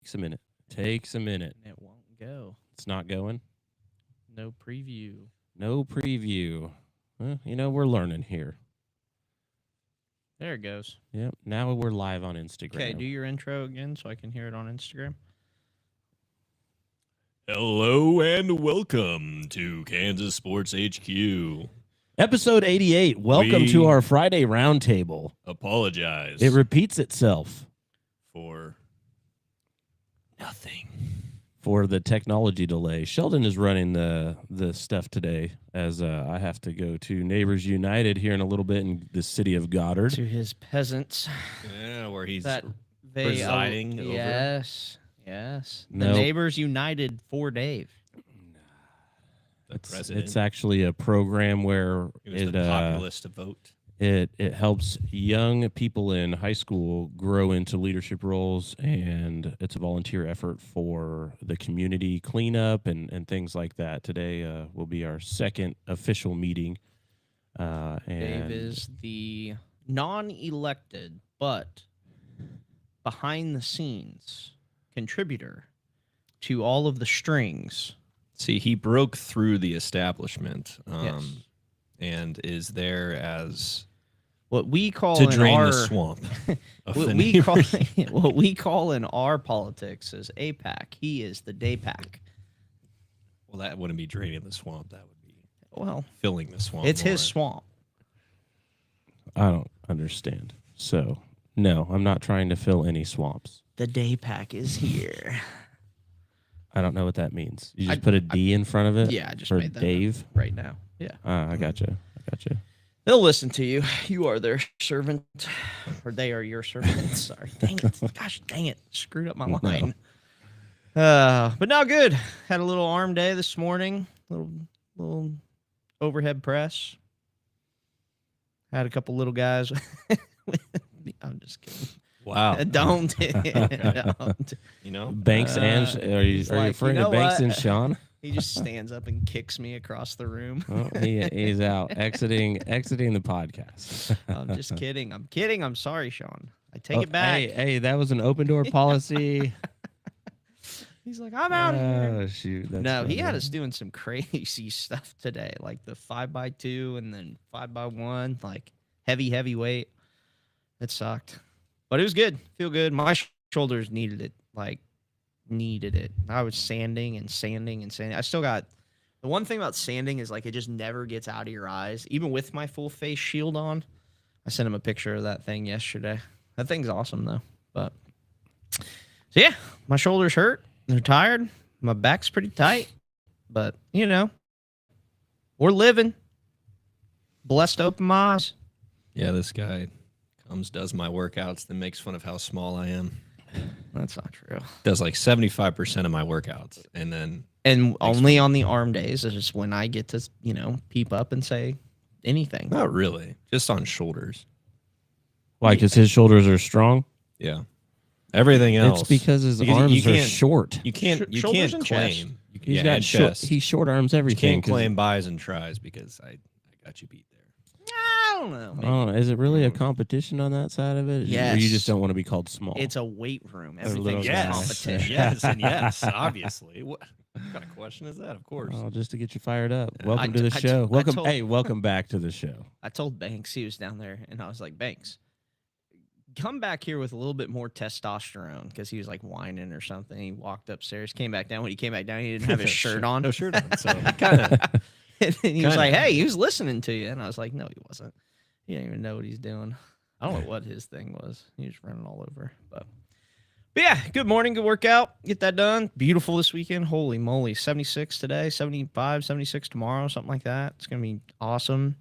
Takes a minute. Takes a minute. And it won't go. It's not going. No preview. No preview. Well, we're learning here. There it goes. Yep. Now we're live on Instagram. Okay, do your intro again so I can hear it on Instagram. Hello and welcome to Kansas Sports HQ. Episode 88. Welcome to our Friday roundtable. Apologize. It repeats itself. For nothing. For the technology delay. Sheldon is running the stuff today as I have to go to Neighbors United here in a little bit in the city of Goddard. To his peasants. Yeah, where he's presiding over. Yes. The Nope. Neighbors United for Dave. It's actually a program where It was the populist to vote. It helps young people in high school grow into leadership roles, and it's a volunteer effort for the community cleanup and things like that. Today will be our second official meeting. And Dave is the non-elected but behind-the-scenes contributor to all of the strings. See, he broke through the establishment Yes. and is there as What we call to in drain our, the swamp. Of what the we call neighbors. what we call in our politics is APAC. He is the DAPAC. Well, that wouldn't be draining the swamp. That would be Well, filling the swamp. it's his more. swamp. I don't understand. So, no, I'm not trying to fill any swamps. The DAPAC is here. I don't know what that means. You just I- put a D in front of it? Yeah, I just for made that Dave? right now. Yeah. I gotcha. They'll listen to you. You are their servant, or they are your servant. Sorry. Dang it. Gosh, dang it. Screwed up my line. But now good. Had a little arm day this morning. Little overhead press. Had a couple little guys. I'm just kidding. Wow. Don't. You know? Banks and are you like, referring you know to Banks what? and Sean? He just stands up and kicks me across the room. Oh, he's out exiting the podcast. I'm just kidding. I'm kidding. I'm sorry, Sean. I take it back. Hey, that was an open door policy. He's like, I'm out of here. Oh shoot! That's No, he had funny. us doing some crazy stuff today, like the 5x2 and then 5x1, like heavy weight. It sucked, but it was good. Feel good. My shoulders needed it. I was sanding. I still got the one thing about sanding is like it just never gets out of your eyes, even with my full face shield on. I sent him a picture of that thing yesterday. That thing's awesome though. But so yeah, my shoulders hurt. They're tired. My back's pretty tight, but we're living. Blessed open my eyes. Yeah, this guy comes, does my workouts, then makes fun of how small I am. That's not true. Does like 75% of my workouts, and then And only on the arm days is just when I get to, peep up and say anything. not really, just on shoulders. Why? Because his shoulders are strong. Yeah, everything else. It's because his Because arms are can't- short. You can't Shoulders and chest. claim. He's Yeah, got and short. chest. He short arms You everything. can't 'cause- claim buys and tries because I got you beat there. I don't know. Maybe. Oh, is it really a competition on that side of it? Or you Yes. just don't want to be called small? It's a weight room. little Everything's a guy. competition. yes, and yes, obviously. What kind of question is that? Of course. Oh, just to get you fired up. Yeah. Welcome to the I show. Welcome, told- welcome back to the show. I told Banks, he was down there, and I was like, Banks, come back here with a little bit more testosterone, because he was like whining or something. He walked upstairs, came back down. When he came back down, he didn't have his shirt on. No shirt on. So kind of. And then he was Kinda. like, hey, he was listening to you. And I was like, no, he wasn't. He didn't even know what he's doing. I don't know what his thing was. He was running all over. But yeah, good morning, good workout. Get that done. Beautiful this weekend. Holy moly. 76 today, 75, 76 tomorrow, something like that. It's going to be awesome.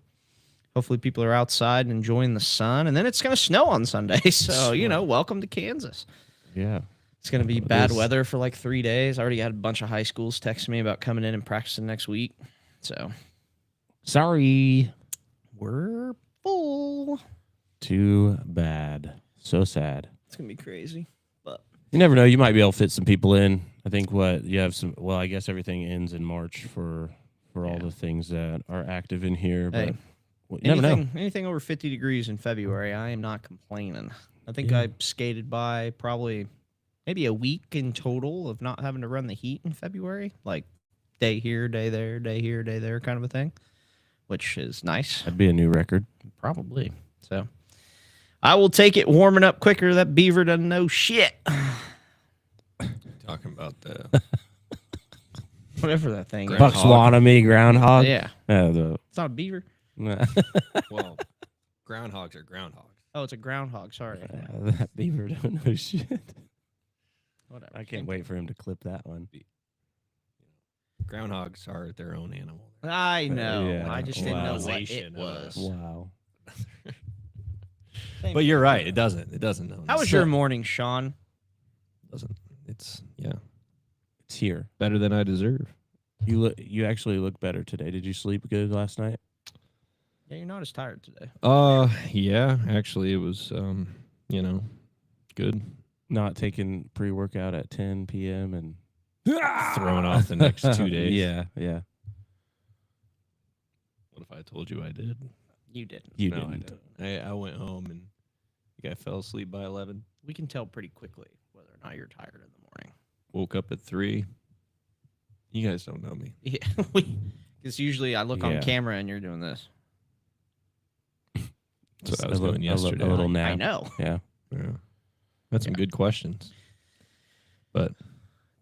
Hopefully people are outside and enjoying the sun. And then it's going to snow on Sunday. So, welcome to Kansas. Yeah. It's going to be It bad is. weather for like 3 days. I already had a bunch of high schools texting me about coming in and practicing next week. So Sorry. we're full. Too bad. So sad. It's going to be crazy. But You never know. You might be able to fit some people in. I think you have some. Well, I guess everything ends in March for all Yeah. the things that are active in here. But Hey, you never know. anything over 50 degrees in February, I am not complaining. I think Yeah. I skated by probably maybe a week in total of not having to run the heat in February, like day here, day there, day here, day there kind of a thing, which is nice. That'd be a new record. Probably. So I will take it warming up quicker. That beaver doesn't know shit. Talking about the Whatever that thing is. Groundhog. Buxwanamy groundhog. Yeah. The It's not a beaver. well, groundhogs are groundhogs. Oh, it's a groundhog. Sorry. that beaver don't know shit. Whatever. I can't wait for him to clip that one. Groundhogs are their own animal. I know. Yeah. I just didn't know what it Wow. was. Wow. But you're right. It doesn't. It doesn't know. How was your morning, Sean? Doesn't. It's It's here. better than I deserve. You actually look better today. Did you sleep good last night? Yeah, you're not as tired today. Yeah. Actually, it was good. Not taking pre-workout at 10 p.m. and Throwing off the next 2 days. Yeah. What if I told you I did? You didn't. You No, didn't. I didn't. I went home and I think I fell asleep by 11. We can tell pretty quickly whether or not you're tired in the morning. Woke up at 3. You guys don't know me. Yeah, because usually I look on Yeah. camera and you're doing this. That's what I was A li- doing a li- yesterday. A little I nap. know. Yeah. Yeah. That's some good questions. But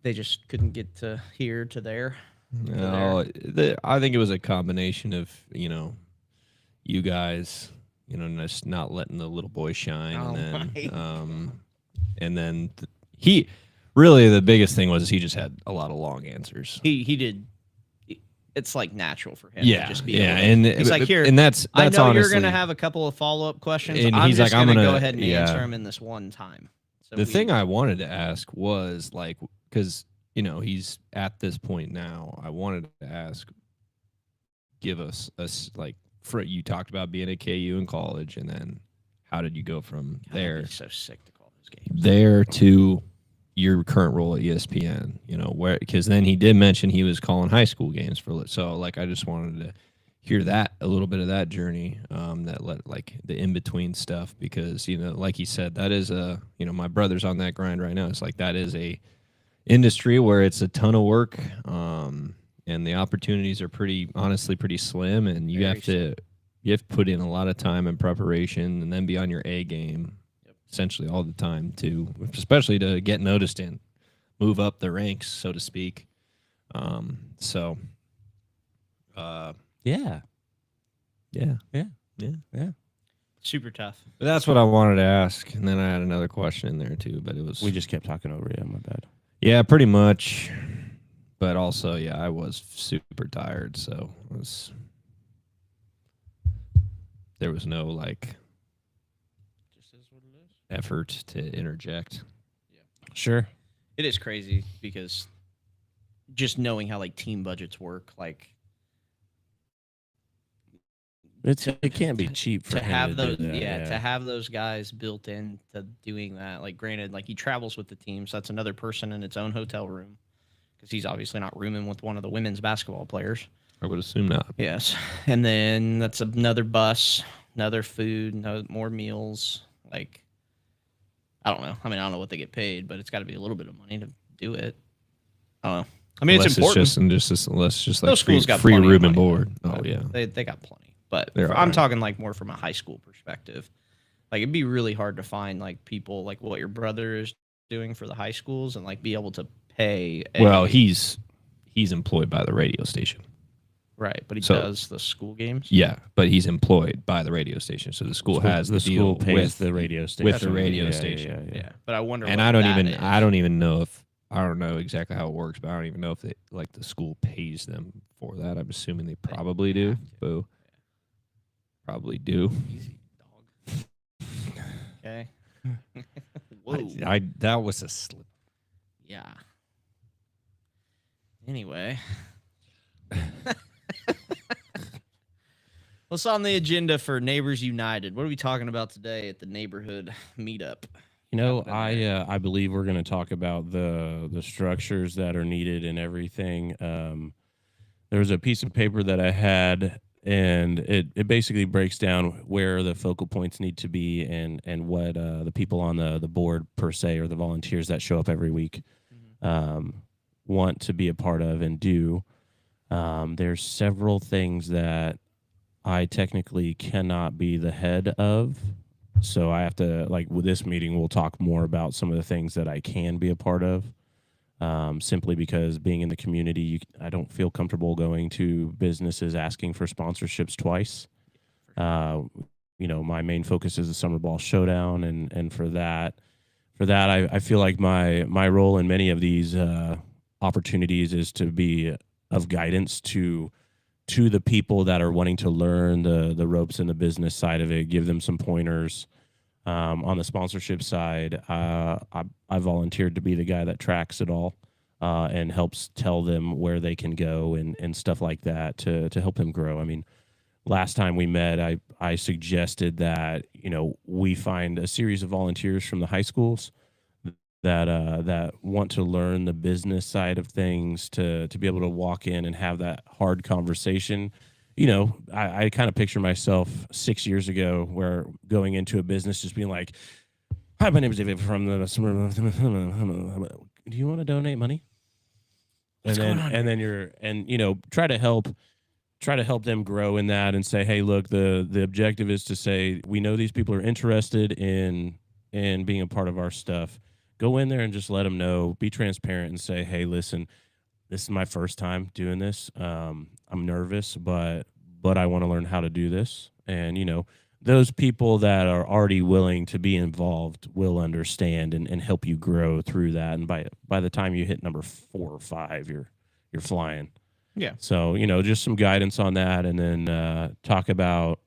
They just couldn't get to here to there. no, I think it was a combination of, you guys, just not letting the little boy shine. Oh and my then, he really, the biggest thing was he just had a lot of long answers. He did. It's like natural for him. Yeah. To just be Yeah. able to- And he's like, here. and that's I know honestly, you're gonna have a couple of follow up questions. And I'm he's just like, I'm gonna go gonna- ahead and yeah. answer them in this one time. So the thing I wanted to ask was like, because he's at this point now. I wanted to ask, give us like, you talked about being at KU in college, and then how did you go from God, I'd there be so sick to call those games. there to your current role at ESPN? Where, because then he did mention he was calling high school games so like I just wanted to hear that a little bit of that journey, like the in between stuff, because like he said, that is my brother's on that grind right now. It's like that is a industry where it's a ton of work, and the opportunities are honestly pretty slim, and you have to put in a lot of time and preparation, and then be on your A game essentially all the time too, especially to get noticed and move up the ranks, so to speak. Yeah. Super tough. But that's what I wanted to ask, and then I had another question in there too, but it was We just kept talking over you. My bad. yeah, pretty much. But also, yeah, I was super tired, so there was no like Just is what it is. effort to interject. Sure. It is crazy because just knowing how like team budgets work, like It can't be cheap for to him have do those that, to have those guys built into doing that. Like granted, like he travels with the team, so that's another person in its own hotel room because he's obviously not rooming with one of the women's basketball players. I would assume not. Yes, and then that's another bus, another food, more meals. Like I don't know. I mean, I don't know what they get paid, but it's got to be a little bit of money to do it. I don't know. I mean, Unless it's important. unless just like Those schools got free plenty of room and money. board. Oh yeah. They got plenty, but They're I'm alright. talking like more from a high school perspective. Like it'd be really hard to find like people like what your brother is doing for the high schools and like be able to pay. Well, he's employed by the radio station. right, but he so- does the school games. Yeah, but he's employed by the radio station, so the school has the deal school pays with the radio station. with the radio Yeah, station. Yeah. Yeah, but I wonder. And what I don't that even is. I don't even know if I don't know exactly how it works, but I don't even know if they like the school pays them for that. I'm assuming they probably do. have to. Boo. Probably do. Easy, dog. Okay. Whoa. I that was a slip. Yeah. Anyway. What's on the agenda for Neighbors United? What are we talking about today at the neighborhood meetup? You know, happening I believe we're going to talk about the structures that are needed and everything. There was a piece of paper that I had, and it basically breaks down where the focal points need to be and what the people on the board per se, or the volunteers that show up every week, want to be a part of and do. There's several things that I technically cannot be the head of. So I have to, like with this meeting, we'll talk more about some of the things that I can be a part of. Simply because being in the community, I don't feel comfortable going to businesses asking for sponsorships twice. My main focus is the Summer Ball Showdown, and for that, I feel like my role in many of these opportunities is to be of guidance to the people that are wanting to learn the ropes and the business side of it, give them some pointers. On the sponsorship side, I volunteered to be the guy that tracks it all and helps tell them where they can go and stuff like that to help them grow. I mean, last time we met, I suggested that we find a series of volunteers from the high schools that want to learn the business side of things to be able to walk in and have that hard conversation. I kind of picture myself 6 years ago where going into a business just being like, "Hi, my name is David from the. Do you want to donate money?" What's going on? And then try to help them grow in that and say, "Hey, look, the objective is to say we know these people are interested in being a part of our stuff. Go in there and just let them know. Be transparent and say, hey, listen, this is my first time doing this. I'm nervous, but I want to learn how to do this." And those people that are already willing to be involved will understand and help you grow through that. And by the time you hit number 4 or 5, you're flying. Yeah. So just some guidance on that, and then talk about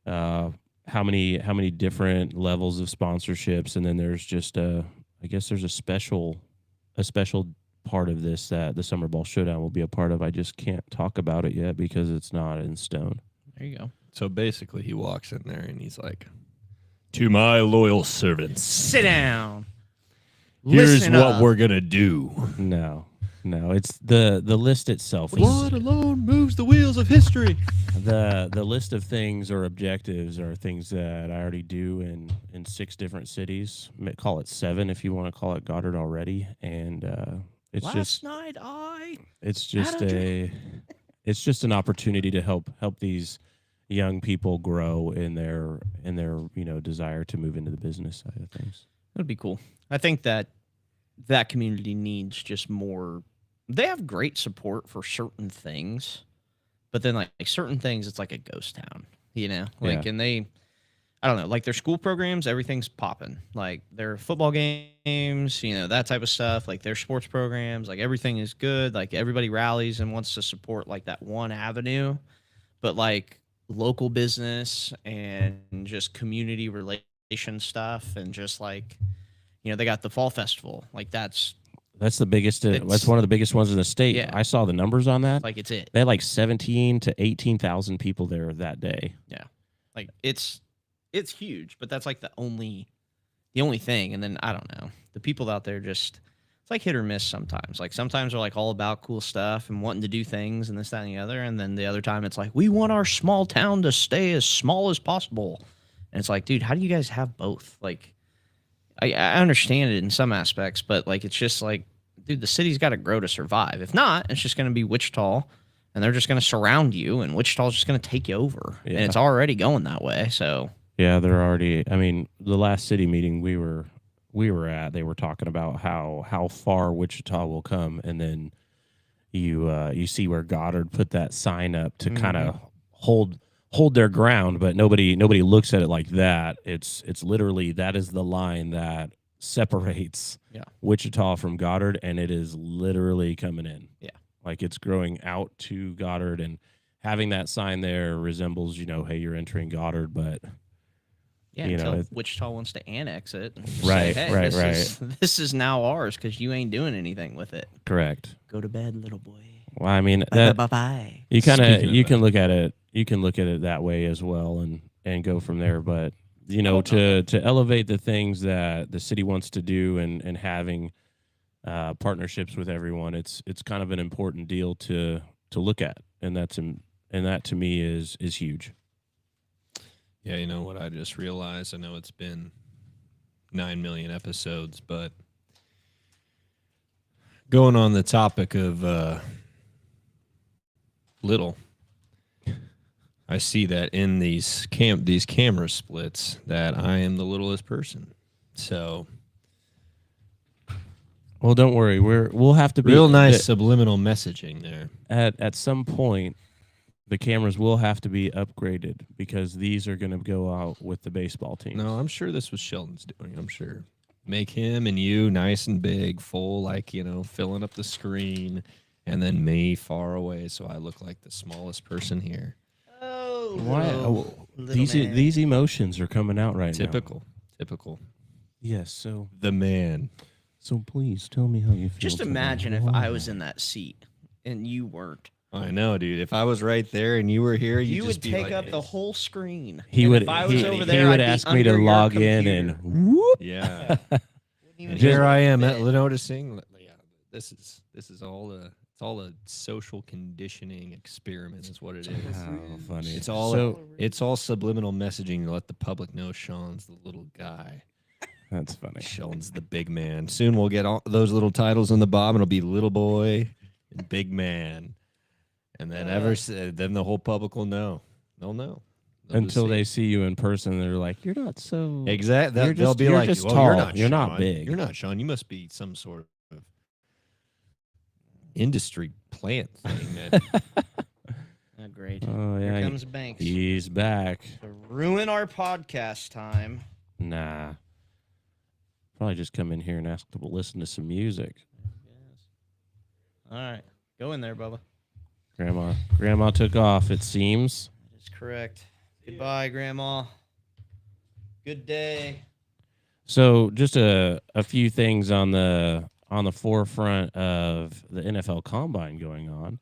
how many different levels of sponsorships, and then there's just I guess there's a special part of this that the Summer Ball Showdown will be a part of. I just can't talk about it yet because it's not in stone. There you go. So basically, he walks in there and he's like, "To my loyal servants, Sit down. here's Listen what up. we're gonna do." No, it's the list itself. Blood alone moves the wheels of history. The list of things or objectives are things that I already do in 6 different cities. Call it 7 if you want to call it Goddard already. And it's Last night I it's just had a it's just an opportunity to help these young people grow in their desire to move into the business side of things. That'd be cool. I think that community needs just more. They have great support for certain things, but then like certain things, it's like a ghost town, Yeah. and I don't know, like their school programs, everything's popping, like their football games, that type of stuff, like their sports programs, like everything is good. Like everybody rallies and wants to support like that one avenue, but like local business and just community relation stuff, and just like, they got the fall festival, like that's the biggest. It's- That's one of the biggest ones in the state. Yeah. I saw the numbers on that. like it's it. They had like 17 to 18,000 people there that day. Like it's huge, but that's like the only thing. And then I don't know, the people out there just, it's like hit or miss sometimes. Like sometimes they're like all about cool stuff and wanting to do things and this, that, and the other. And then the other time it's like, we want our small town to stay as small as possible. And it's like, dude, how do you guys have both? Like, I understand it in some aspects, but like it's just like, dude, the city's got to grow to survive. If not, it's just going to be Wichita, and they're just going to surround you, and Wichita's just going to take you over. Yeah. And it's already going that way. So Yeah, they're already. I mean, the last city meeting we were at, they were talking about how far Wichita will come, and then you see where Goddard put that sign up to kind of hold their ground, but nobody looks at it like that. It's literally, that is the line that separates Wichita from Goddard, and it is literally coming in. Yeah. Like it's growing out to Goddard, and having that sign there resembles, hey, you're entering Goddard, but yeah, until Wichita wants to annex it. And just Right, say, hey, right. This is now ours because you ain't doing anything with it. correct. Go to bed, little boy. Well, I mean, Bye, that, bye, bye. you kind of Speaking of you that. can look at it that way as well, and go from there. But to elevate the things that the city wants to do, and having partnerships with everyone, it's kind of an important deal to look at, and and that to me is huge. Yeah, you know what I just realized? I know it's been 9 million episodes, but going on the topic of little, I see that in these camera splits that I am the littlest person. So Well, don't worry. We'll have to be real nice subliminal messaging there. at some point. The cameras will have to be upgraded because these are going to go out with the baseball team. No, I'm sure this was Sheldon's doing. I'm sure. Make him and you nice and big, full, like, filling up the screen, and then me far away so I look like the smallest person here. Oh, Why? little These emotions are coming out right now. Typical. Yes. So The man. please tell me how you feel. Just today. imagine if I was in that seat and you weren't. I know, dude. If I was right there and you were here, You would just be take like, up the whole screen. He And would. If I was over he there, would I'd be ask me to under your log in computer. and whoop. Yeah. Wouldn't even And here be I am fit. noticing. Yeah, this is all a social conditioning experiment, is what it is. How funny! It's all so. it's all subliminal messaging to let the public know Sean's the little guy. That's funny. Sean's the big man. Soon we'll get all those little titles on the bottom. It'll be little boy and big man, and then then the whole public will know. They'll know. They'll just Until see. they see you in person, they're like, "You're not so." Exactly. You're They'll just- be you're like, just "Well, tall. you're not. You're not Sean. big." You're not Sean. You must be some sort of industry plant thing." That Oh, great. Oh yeah, Here comes Banks he's back. to ruin our podcast time. Nah, probably just come in here and ask to listen to some music. Yes. All right. Go in there, Bubba. Grandma took off. It seems. That is correct. Goodbye, Grandma. Good day. So just a few things on the forefront of the NFL Combine going on.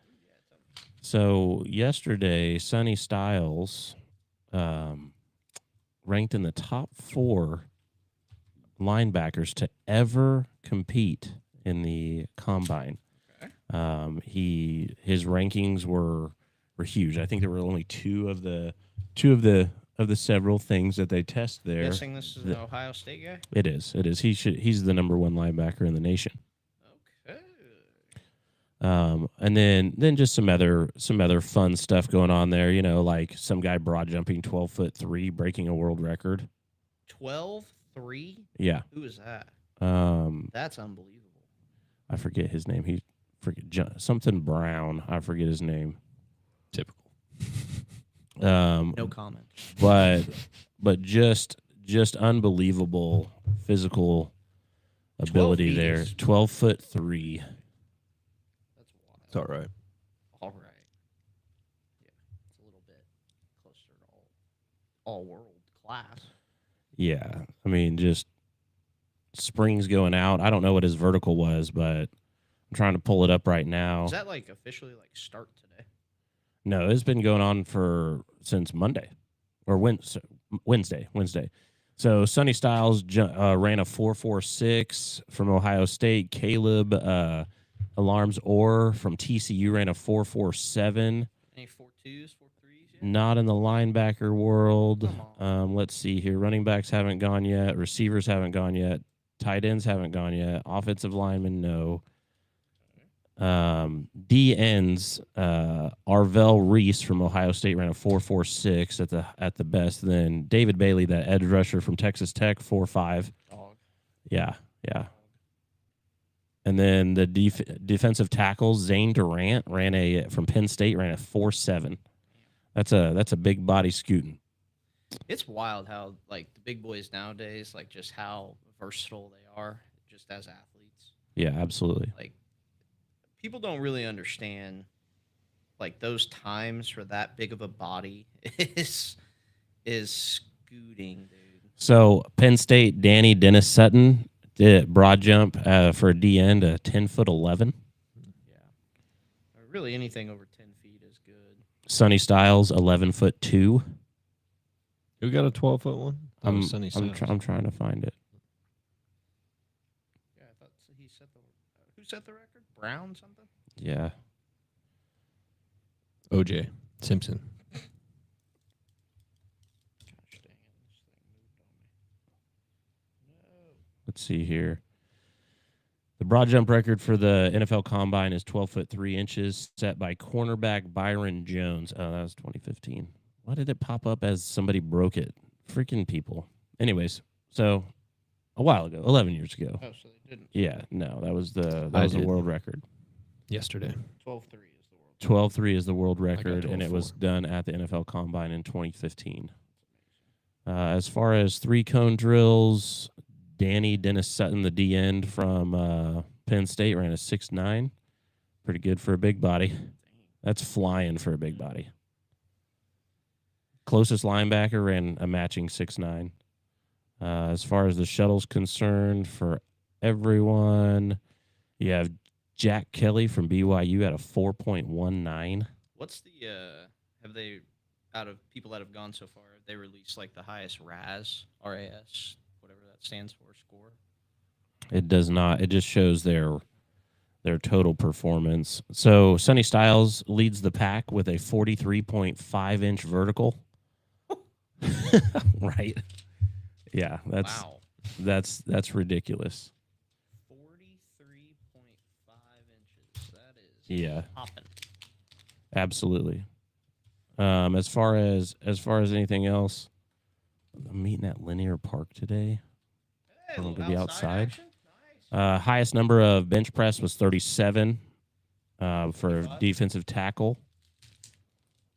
So yesterday, Sonny Styles ranked in the top 4 linebackers to ever compete in the Combine. His rankings were huge. I think there were only two of the several things that they test there. Guessing this is an Ohio State guy. It is. He's the number 1 linebacker in the nation. Okay. And then just some other fun stuff going on there. Like some guy broad jumping 12'3", breaking a world record. 12-3? Yeah. Who is that? That's unbelievable. I forget his name. Something Brown. I forget his name. typical. No comment. But just unbelievable physical 12 ability feet there. is- 12'3". That's wild. It's all right. All right. Yeah, it's a little bit closer to all world class. Yeah, I mean, just springs going out. I don't know what his vertical was, but I'm trying to pull it up right now. Is that like officially like start today? No, it's been going on since Monday or Wednesday. So Sonny Styles ran a 4.46 from Ohio State. Caleb Alarms Orr from TCU ran a 4.47. Any 4.2s, 4.3s yet? Not in the linebacker world. Come Let's see here. Running backs haven't gone yet. Receivers haven't gone yet. Tight ends haven't gone yet. Offensive linemen, no. D ends, Arvell Reese from Ohio State ran a 4.46 at the best. Then David Bailey, that edge rusher from Texas Tech, 4.5. Dog. Yeah. And then the defensive tackles, Zane Durant from Penn State ran a 4.7. That's a big body scooting. It's wild how like the big boys nowadays, like just how versatile they are, just as athletes. Yeah, absolutely. Like people don't really understand, like those times for that big of a body is scooting, dude. So Penn State, Danny Dennis Sutton did broad jump for a D end, 10'11". Yeah. Or really anything over 10 feet is good. Sonny Styles, 11'2". Who got a 12-foot one? I'm Sonny Styles. I'm trying to find it. Yeah, I thought he set the. Who set the record? Brown something? Yeah. OJ. Simpson. Gosh dang it, this thing moved on me. Let's see here. The broad jump record for the NFL Combine is 12 foot 3 inches, set by cornerback Byron Jones. Oh, that was 2015. Why did it pop up as somebody broke it? Freaking people. Anyways, so a while ago, 11 years ago. Oh, so they didn't. Yeah, no, that was the I was the did. world record. Yesterday. 12-3 is the world. 12-3 is the world record, and it 12-4. was done at the NFL Combine in 2015. As far as 3-cone drills, Dennis Sutton, the D end from Penn State, ran a 6.9. Pretty good for a big body. That's flying for a big body. Closest linebacker ran a matching 6.9. As far as the shuttle's concerned, for everyone, you have Jack Kelly from BYU at a 4.19. What's the have they, out of people that have gone so far, have they released like the highest RAS, whatever that stands for, score? It does not. It just shows their total performance. So Sonny Styles leads the pack with a 43.5 inch vertical. Right. Yeah, Wow. that's ridiculous. 43.5 inches. That is Yeah, popping. absolutely. As far as anything else, I'm meeting at Linear Park today. Hey, I'm little gonna be outside. action. Nice. Highest number of bench press was 37 for 35? defensive tackle.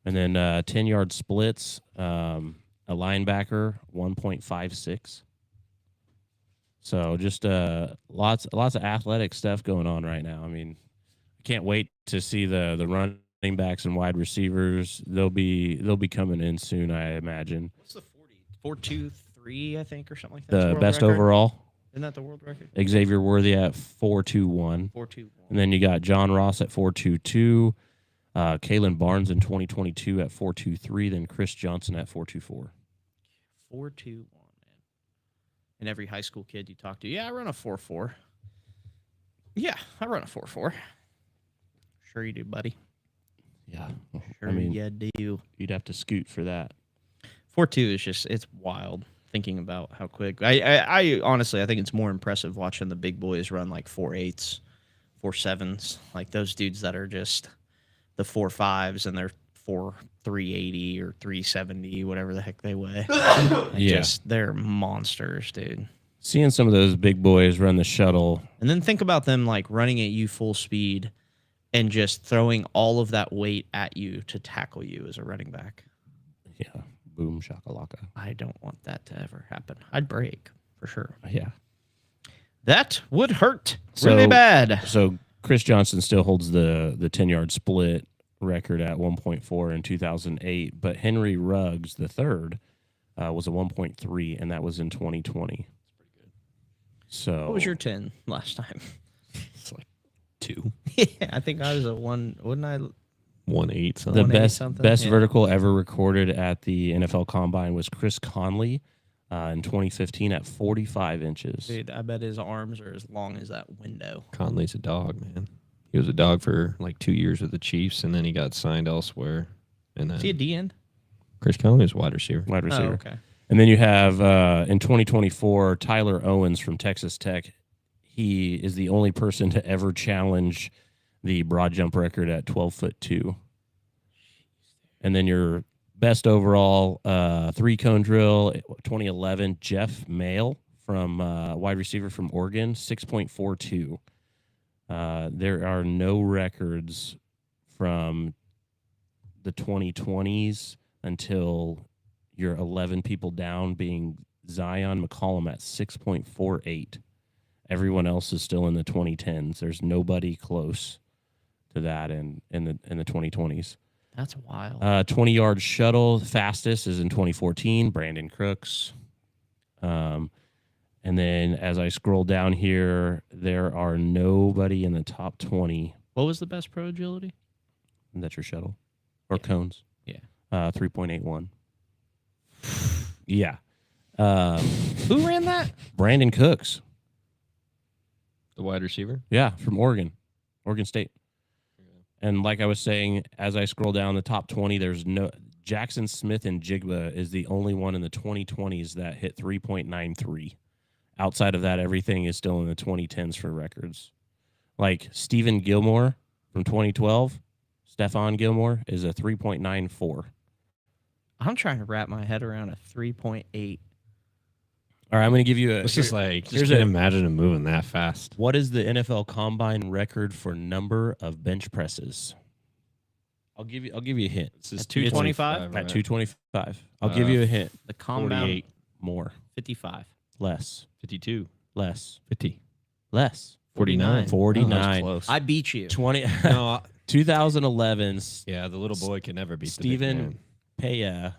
And then 10-yard splits, a linebacker, 1.56. So just lots of athletic stuff going on right now. I mean, I can't wait to see the running backs and wide receivers. They'll be coming in soon, I imagine. What's the 40? 4.23, I think, or something like that. The best overall, Isn't that the world record? Xavier Worthy at 4.21. 4.21. And then you got John Ross at 4.22, Kalen Barnes in 2022 at 4.23, then Chris Johnson at 4.24. 4.21, man. And every high school kid you talk to, yeah, I run a 4.4. Yeah, I run a 4.4. Sure you do, buddy. Yeah. Sure I mean, you do. you'd have to scoot for that. 4.2 is just, it's wild thinking about how quick. I honestly, I think it's more impressive watching the big boys run like 4.8s, 4.7s, like those dudes that are just the 4.5s and they're 4.380 or 3.70, whatever the heck they weigh. Yeah. Just, they're monsters, dude. Seeing some of those big boys run the shuttle. And then think about them like running at you full speed and just throwing all of that weight at you to tackle you as a running back. Yeah. Boom shakalaka. I don't want that to ever happen. I'd break for sure. Yeah. That would hurt So- really bad. So Chris Johnson still holds the 10-yard split record at 1.4 in 2008, but Henry Ruggs the third was a 1.3, and that was in 2020. So What was your 10 last time? It's like 2, Yeah, I think I was at 1. Wouldn't I? 1.8 the something. 180 best something? best Yeah. vertical ever recorded at the NFL Combine was Chris Conley in 2015 at 45 inches. Dude, I bet his arms are as long as that window. Conley's a dog, man. He was a dog for like 2 years with the Chiefs, and then he got signed elsewhere. And then Is he a D end? Chris Conley was a wide receiver. Wide receiver. Oh, okay. And then you have in 2024 Tyler Owens from Texas Tech. He is the only person to ever challenge the broad jump record at 12'2". And then your best overall 3-cone drill 2011 Jeff Mail from wide receiver from Oregon 6.42. There are no records from the 2020s until you're 11 people down, being Zion McCollum at 6.48. Everyone else is still in the 2010s. There's nobody close to that in the 2020s. That's wild. 20-yard shuttle fastest is in 2014, Brandon Crooks. And then as I scroll down here, there are nobody in the top 20. What was the best pro agility? And that's your shuttle or Yeah. cones. Yeah. 3.81. Yeah. Who ran that? Brandon Cooks. The wide receiver. Yeah, from Oregon State. And like I was saying, as I scroll down the top 20, there's no Jackson Smith and Jigba is the only one in the 2020s that hit 3.93. Outside of that, everything is still in the 2010s for records. Like Stephen Gilmore from 2012, Stephon Gilmore is a 3.94. I'm trying to wrap my head around a 3.8. All right, I'm going to give you a. It's just like, here's just can't a- imagine him moving that fast. What is the NFL Combine record for number of bench presses? I'll give you a hint. It's just 225? At right? 225. I'll give you a hint. The compound 48. More. 55. Less. 52. Less. 50. Less. 49. 49. Close. I beat you. 20. no, 2011. yeah, the little boy can never beat Stephen the big man.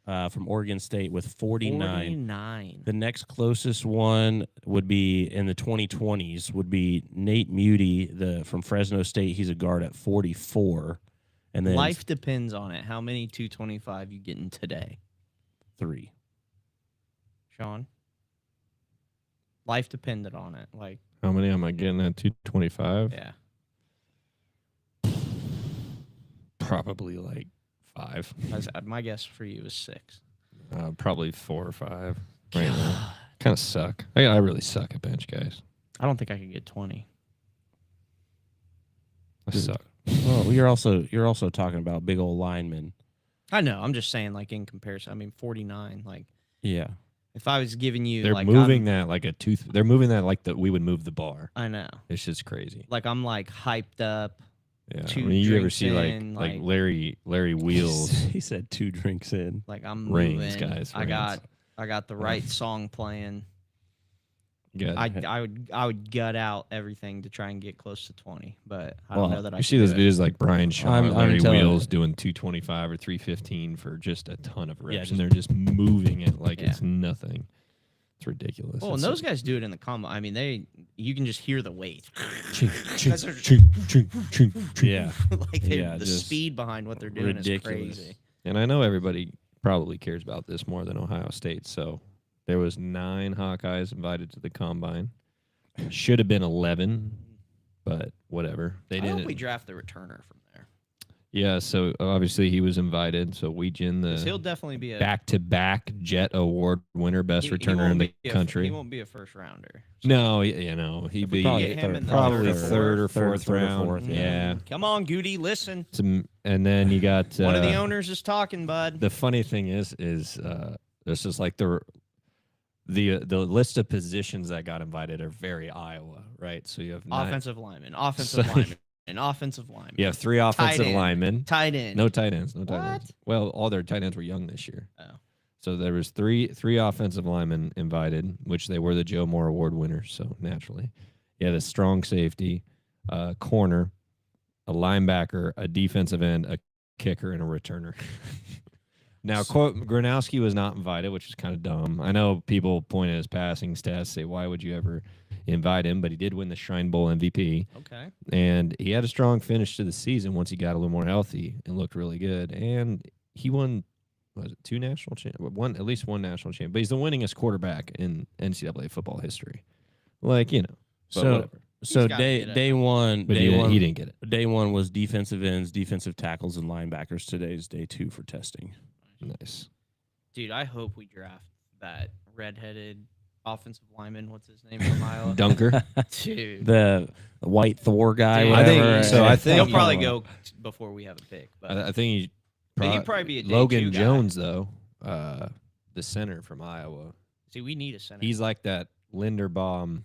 Paya from Oregon State with 49. 49. The next closest one would be in the 2020s would be Nate Muty from Fresno State. He's a guard at 44. And then Life depends on it. How many 225 you getting today, 3. Sean? Life depended on it. Like, How many am I getting at 225? yeah. Probably like 5. My guess for you is 6. Probably 4 or 5 right now. Kind of suck. I really suck at bench guys. I don't think I could get 20. I suck. Well, you're also talking about big old linemen. I know. I'm just saying, like, in comparison. I mean, 49. Like, Yeah. if I was giving you, They're like, moving that like a tooth. They're moving that like we would move the bar. I know. It's just crazy. Like, I'm like hyped up. Yeah. I 2 mean, you ever drinks see in, like like- Larry Wheels? He said 2 drinks in. Like, I'm Reigns, moving. guys, I got the right song playing. Yeah. I would gut out everything to try and get close to 20, but I don't know that I You could see do those it. videos like Brian Shaw, I'm and Larry telling Wheels you. doing 225 or 315 for just a ton of reps, Yeah, and they're just moving it like Yeah. it's nothing. It's ridiculous. Well, and It's those guys do it in the combo. I mean, you can just hear the weight. ching, ching, Guys are- ching, ching, ching, ching. Yeah. Like Yeah, the just speed behind what they're doing ridiculous. is crazy. And I know everybody probably cares about this more than Ohio State. So there was 9 Hawkeyes invited to the combine. Should have been 11, but whatever. They I didn't. hope we draft the returner from there. Yeah, so obviously he was invited. So Weejan, 'Cause he'll the definitely be a back-to-back Jet Award winner, best he returner won't in the be country. he won't be a first rounder. No, he'd If be we can get him in the probably third or third or fourth. fourth Third or round. fourth, yeah. Come on, Goody, listen. And then you got One of the owners is talking, bud. The funny thing is this is like the list of positions that got invited are very Iowa, right? So you have Offensive lineman, offensive So- lineman, and offensive lineman. You have 3 offensive end. linemen. Tight end. No tight ends. No tight ends. What? Well, all their tight ends were young this year. Oh. So there was three offensive linemen invited, which they were the Joe Moore Award winners. So naturally, you had a strong safety, a corner, a linebacker, a defensive end, a kicker, and a returner. Now, Gronowski was not invited, which is kind of dumb. I know people point at his passing stats, say, why would you ever invite him? But he did win the Shrine Bowl MVP. Okay. And he had a strong finish to the season once he got a little more healthy and looked really good. And he won, was it 2 national at least one national champion. But he's the winningest quarterback in NCAA football history. Like, but So whatever. so He's gotta day get it. day one But day one he didn't get it. day one was defensive ends, defensive tackles, and linebackers. Today's day 2 for testing. Nice. Dude, I hope we draft that redheaded offensive lineman. What's his name from Iowa? Dunker. Dude. The white Thor guy. Dude, I think- whatever. so I think- he'll probably go before we have a pick. But I think he But he'd probably be a day Logan 2 guy. Jones, though, the center from Iowa. see, we need a center. He's like that Linderbaum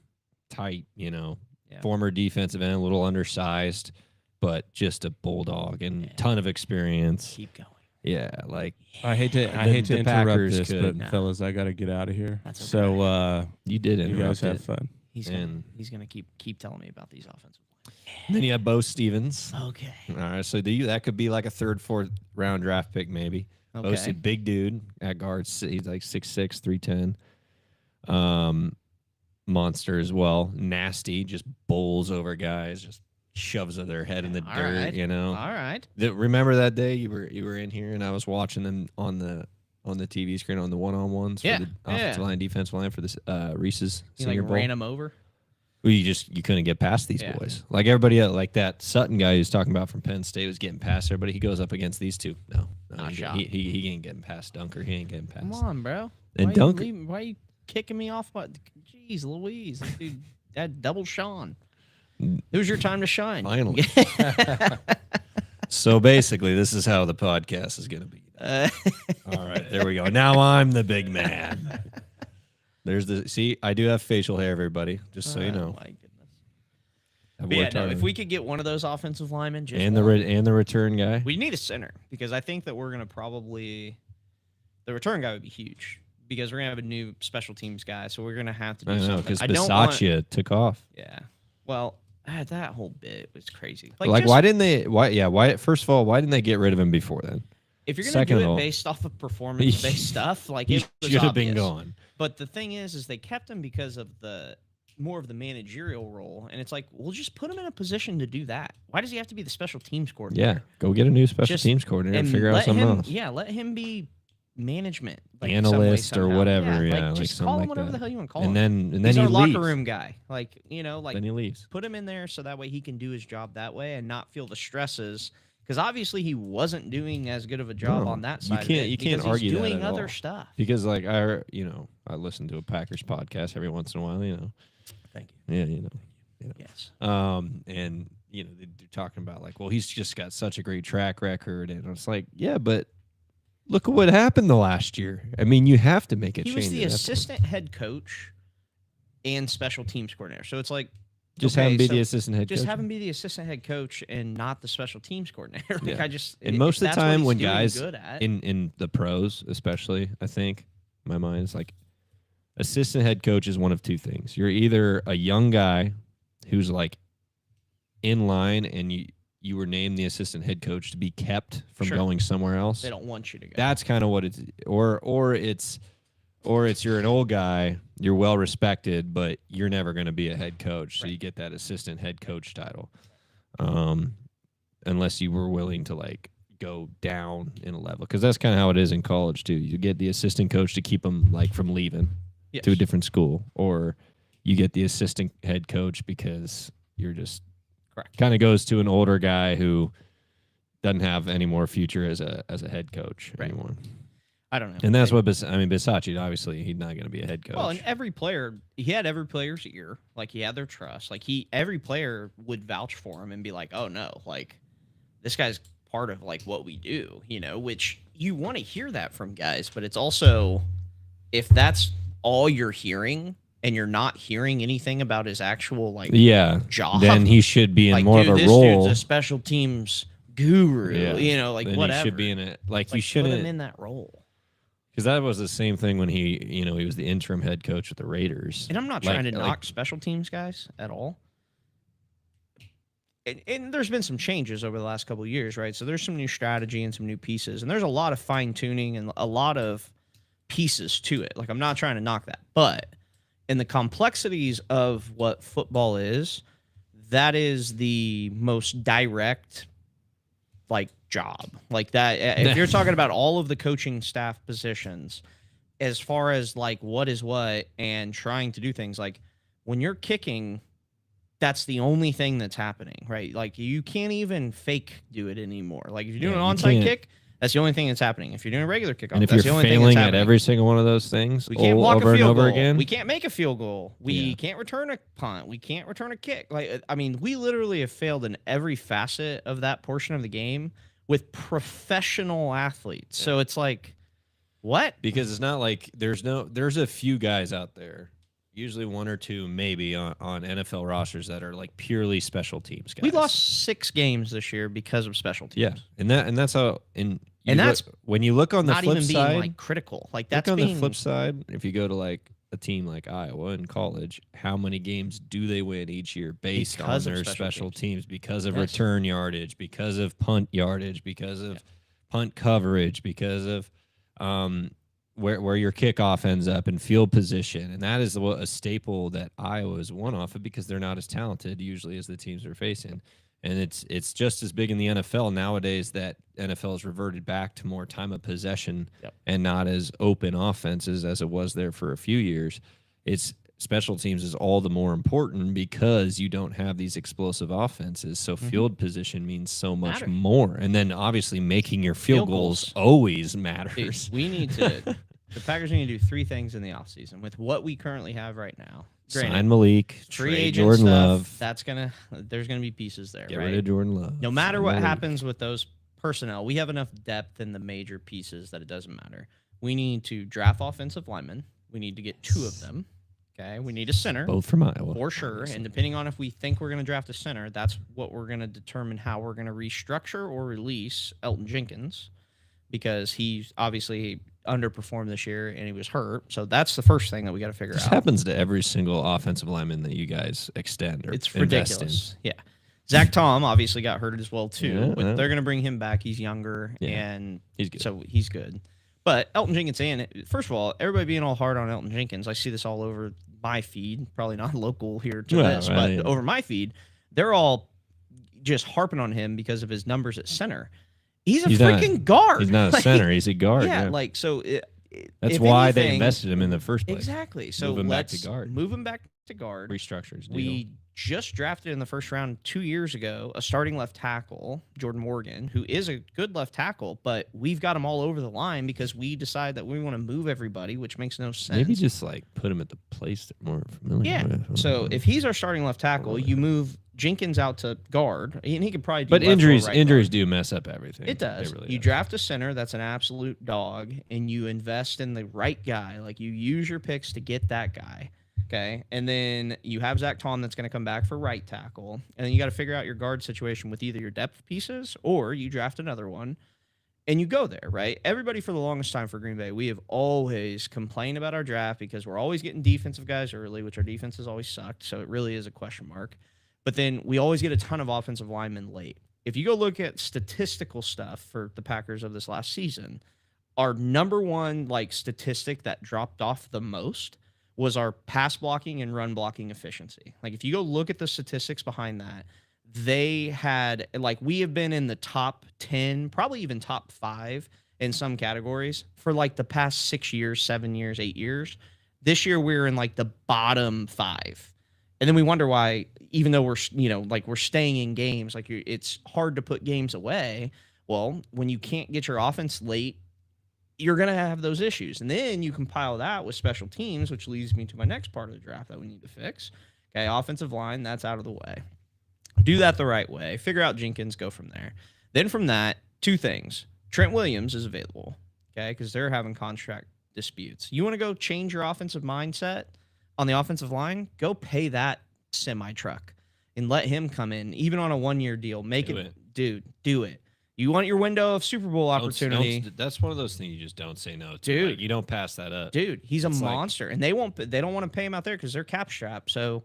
type, Yeah. former defensive end, a little undersized, but just a bulldog and Yeah. ton of experience. keep going. Yeah, like I hate to The interrupt Packers this, could- but No. fellas, I got to get out of here. That's okay. So you did you guys interrupt have it. fun. He's And- gonna keep telling me about these offensive And then you have Bo Stevens. linemen. Okay. All right, so that could be like a 3rd, 4th round draft pick, maybe. Okay. Mostly big dude at guards. He's like 6'6", 310. Monster as well. Nasty, just bowls over guys, just shoves their head in the All dirt. right. You know. All right. Remember that day you were in here and I was watching them on the TV screen on the one-on-ones Yeah, for the yeah. offensive line, defensive line for this Reese's He Senior like Bowl. ran him over. Well, you couldn't get past these Yeah. boys. Like everybody, like that Sutton guy who's talking about from Penn State was getting past everybody. He goes up against these two. No, Not he, shot. he ain't getting past Dunker. He ain't getting past. Come on, bro. And why Dunker- why are you kicking me off? Jeez, Louise, dude, that double Sean. It was your time to shine. Finally. So basically, this is how the podcast is going to be. All right, there we go. Now I'm the big man. There's the see. I do have facial hair, everybody. Just so you know. My goodness. I've But yeah, worked no, hard if on we it. could get one of those offensive linemen, just and one. the return guy. We need a center because I think that we're gonna probably the return guy would be huge because we're gonna have a new special teams guy, so we're gonna have to do I know something. because I don't want- Bisaccia took off. Yeah. Well, that whole bit was crazy. Like just- why didn't they? Why? First of all, why didn't they get rid of him before then? if you're gonna second do of it all- based off of performance-based stuff, like He it was should have been obvious. gone. But the thing is they kept him because of the more of the managerial role, and it's like we'll just put him in a position to do that. Why does he have to be the special teams coordinator? Yeah, go get a new special Just- teams coordinator and and figure out let something him, else. Yeah, let him be management, like, Analyst some way, or somehow. whatever, yeah, like just something call him like whatever that. the hell you want to call And him. then He's he our leaves. locker room guy, like Then he leaves. put him in there so that way he can do his job that way and not feel the stresses. Because obviously he wasn't doing as good of a job No, on that you side. can't- of it you can't because argue he's that doing at other all. stuff. Because like I listen to a Packers podcast every once in a while. Thank you. Yeah, Yes. and they're talking about like, well, he's just got such a great track record, and it's like, yeah, but look at what happened the last year. I mean, you have to make a He change. was the at that point. assistant head coach and special teams coordinator. So it's like Just okay, have him be so the assistant head just coach. have him be the assistant head coach and not the special teams coordinator. Like Yeah. I just And if most of the that's what time he's when doing guys good at, in the pros, especially, I think my mind is like, assistant head coach is one of two things. You're either a young guy who's like in line, and you were named the assistant head coach to be kept from Sure. going somewhere else. they don't want you to go. That's kind of what it's, or it's you're an old guy, you're well respected, but you're never going to be a head coach, so Right. you get that assistant head coach title, unless you were willing to like go down in a level, because that's kind of how it is in college too. You get the assistant coach to keep them like from leaving Yes. to a different school, or you get the assistant head coach because you're just Correct. kind of goes to an older guy who doesn't have any more future as a head coach Right. anymore. I don't know. And that's what Bisaccia, obviously, he's not going to be a head coach. Well, and every player, he had every player's ear. Like he had their trust. Like every player would vouch for him and be like, "Oh no, like this guy's part of like what we do," which you want to hear that from guys, but it's also if that's all you're hearing and you're not hearing anything about his actual like yeah, job, then he should be in like, more dude, of a this role. dude's a special teams guru, Yeah. like Then whatever. he should be in it. Like It's you like, put him shouldn't, in that role. because that was the same thing when he was the interim head coach with the Raiders. And I'm not Like- trying to like- knock special teams guys at all. And there's been some changes over the last couple of years, right? So there's some new strategy and some new pieces, and there's a lot of fine tuning and a lot of pieces to it. Like I'm not trying to knock that, but in the complexities of what football is, that is the most direct like job. Like that if you're talking about all of the coaching staff positions as far as like what is what and trying to do things like when you're kicking, that's the only thing that's happening, right? Like you can't even fake do it anymore. Like if you're doing Yeah, an you onside can't. kick, that's the only thing that's happening. If you're doing a regular kickoff, And if that's you're the only thing failing that's at happening. every single one of those things, We can't block over a field and over goal. again, We can't make a field goal. We Yeah. can't return a punt. We can't return a kick. Like I mean, we literally have failed in every facet of that portion of the game with professional athletes. So it's like, what? because it's not like there's a few guys out there, usually one or two maybe on NFL rosters that are like purely special teams guys. We lost 6 games this year because of special teams. Yeah, and that's how And that's when you look on the Not flip even being side. like critical. Like Look that's on being the flip side, if you go to like a team like Iowa in college, how many games do they win each year based Because on of their special special teams. teams? Because of Yes. return yardage, because of punt yardage, because of punt coverage, because of where your kickoff ends up in field position. And that is a staple that Iowa is one off of, because they're not as talented usually as the teams they're facing. And it's just as big in the NFL nowadays that NFL has reverted back to more time of possession Yep. and not as open offenses as it was there for a few years. It's special teams is all the more important because you don't have these explosive offenses. So field position means so much Matters. more. And then obviously making your field Field goals goals. always Dude, matters. we need to. The Packers need to do 3 things in the offseason with what we currently have right now. Granted, Sign Malik, free trade agent Jordan stuff, Love, there's gonna be pieces there, get right? rid of Jordan Love. No matter sign what Malik. happens with those personnel, we have enough depth in the major pieces that it doesn't matter. We need to draft offensive linemen. We need to get 2 of them. Okay. We need a center both from Iowa. for sure. obviously. And depending on if we think we're going to draft a center, that's what we're going to determine how we're going to restructure or release Elton Jenkins, because he's obviously underperformed this year and he was hurt. So that's the first thing that we got to figure This out. happens to every single offensive lineman that you guys extend or It's invest ridiculous. Yeah. Zach Tom obviously got hurt as well too, Yeah, but yeah. they're going to bring him back. He's younger Yeah. and He's good. so he's good. But Elton Jenkins, and first of all, everybody being all hard on Elton Jenkins, I see this all over my feed, probably not local here to Well, this, right, but yeah. over my feed, they're all just harping on him because of his numbers at center. He's a He's not- freaking guard. He's not a Like, center. He's a guard. Yeah, Yeah, like so. that's if why they anything- invested him in the first place. Exactly. So Move him back to let's guard. move him back to guard. Restructures. Deal. We just drafted in the first round 2 years ago a starting left tackle, Jordan Morgan, who is a good left tackle, but we've got him all over the line because we decide that we want to move everybody, which makes no sense. Maybe just like put him at the place they're more familiar Yeah. with. So if he's our starting left tackle, you move Jenkins out to guard, and he could probably do but left or injuries right injuries guard. do mess up everything. It does. They really You do. draft a center that's an absolute dog, and you invest in the right guy. Like you use your picks to get that guy. Okay. And then you have Zach Tom that's going to come back for right tackle. And then you got to figure out your guard situation with either your depth pieces or you draft another one and you go there, right? Everybody for the longest time for Green Bay, we have always complained about our draft because we're always getting defensive guys early, which our defense has always sucked. So it really is a question mark. But then we always get a ton of offensive linemen late. If you go look at statistical stuff for the Packers of this last season, our number one like statistic that dropped off the most was our pass blocking and run blocking efficiency. Like if you go look at the statistics behind that, they had like we have been in the top 10, probably even top 5 in some categories for like the past 6 years, 7 years, 8 years. This year we're in like the bottom 5. And then we wonder why, even though we're, like we're staying in games, like it's hard to put games away. Well, when you can't get your offense late, you're going to have those issues. And then you compile that with special teams, which leads me to my next part of the draft that we need to fix. Okay, offensive line, that's out of the way. Do that the right way. Figure out Jenkins, go from there. Then from that, 2 things. Trent Williams is available, okay, because they're having contract disputes. You want to go change your offensive mindset on the offensive line? Go pay that semi-truck and let him come in, even on a 1-year deal. Make Do it, dude, do it. You want your window of Super Bowl opportunity. That's one of those things you just don't say no to. Dude. Like, you don't pass that up. Dude, he's a It's like- monster, and they don't want to pay him out there because they're cap strapped. So,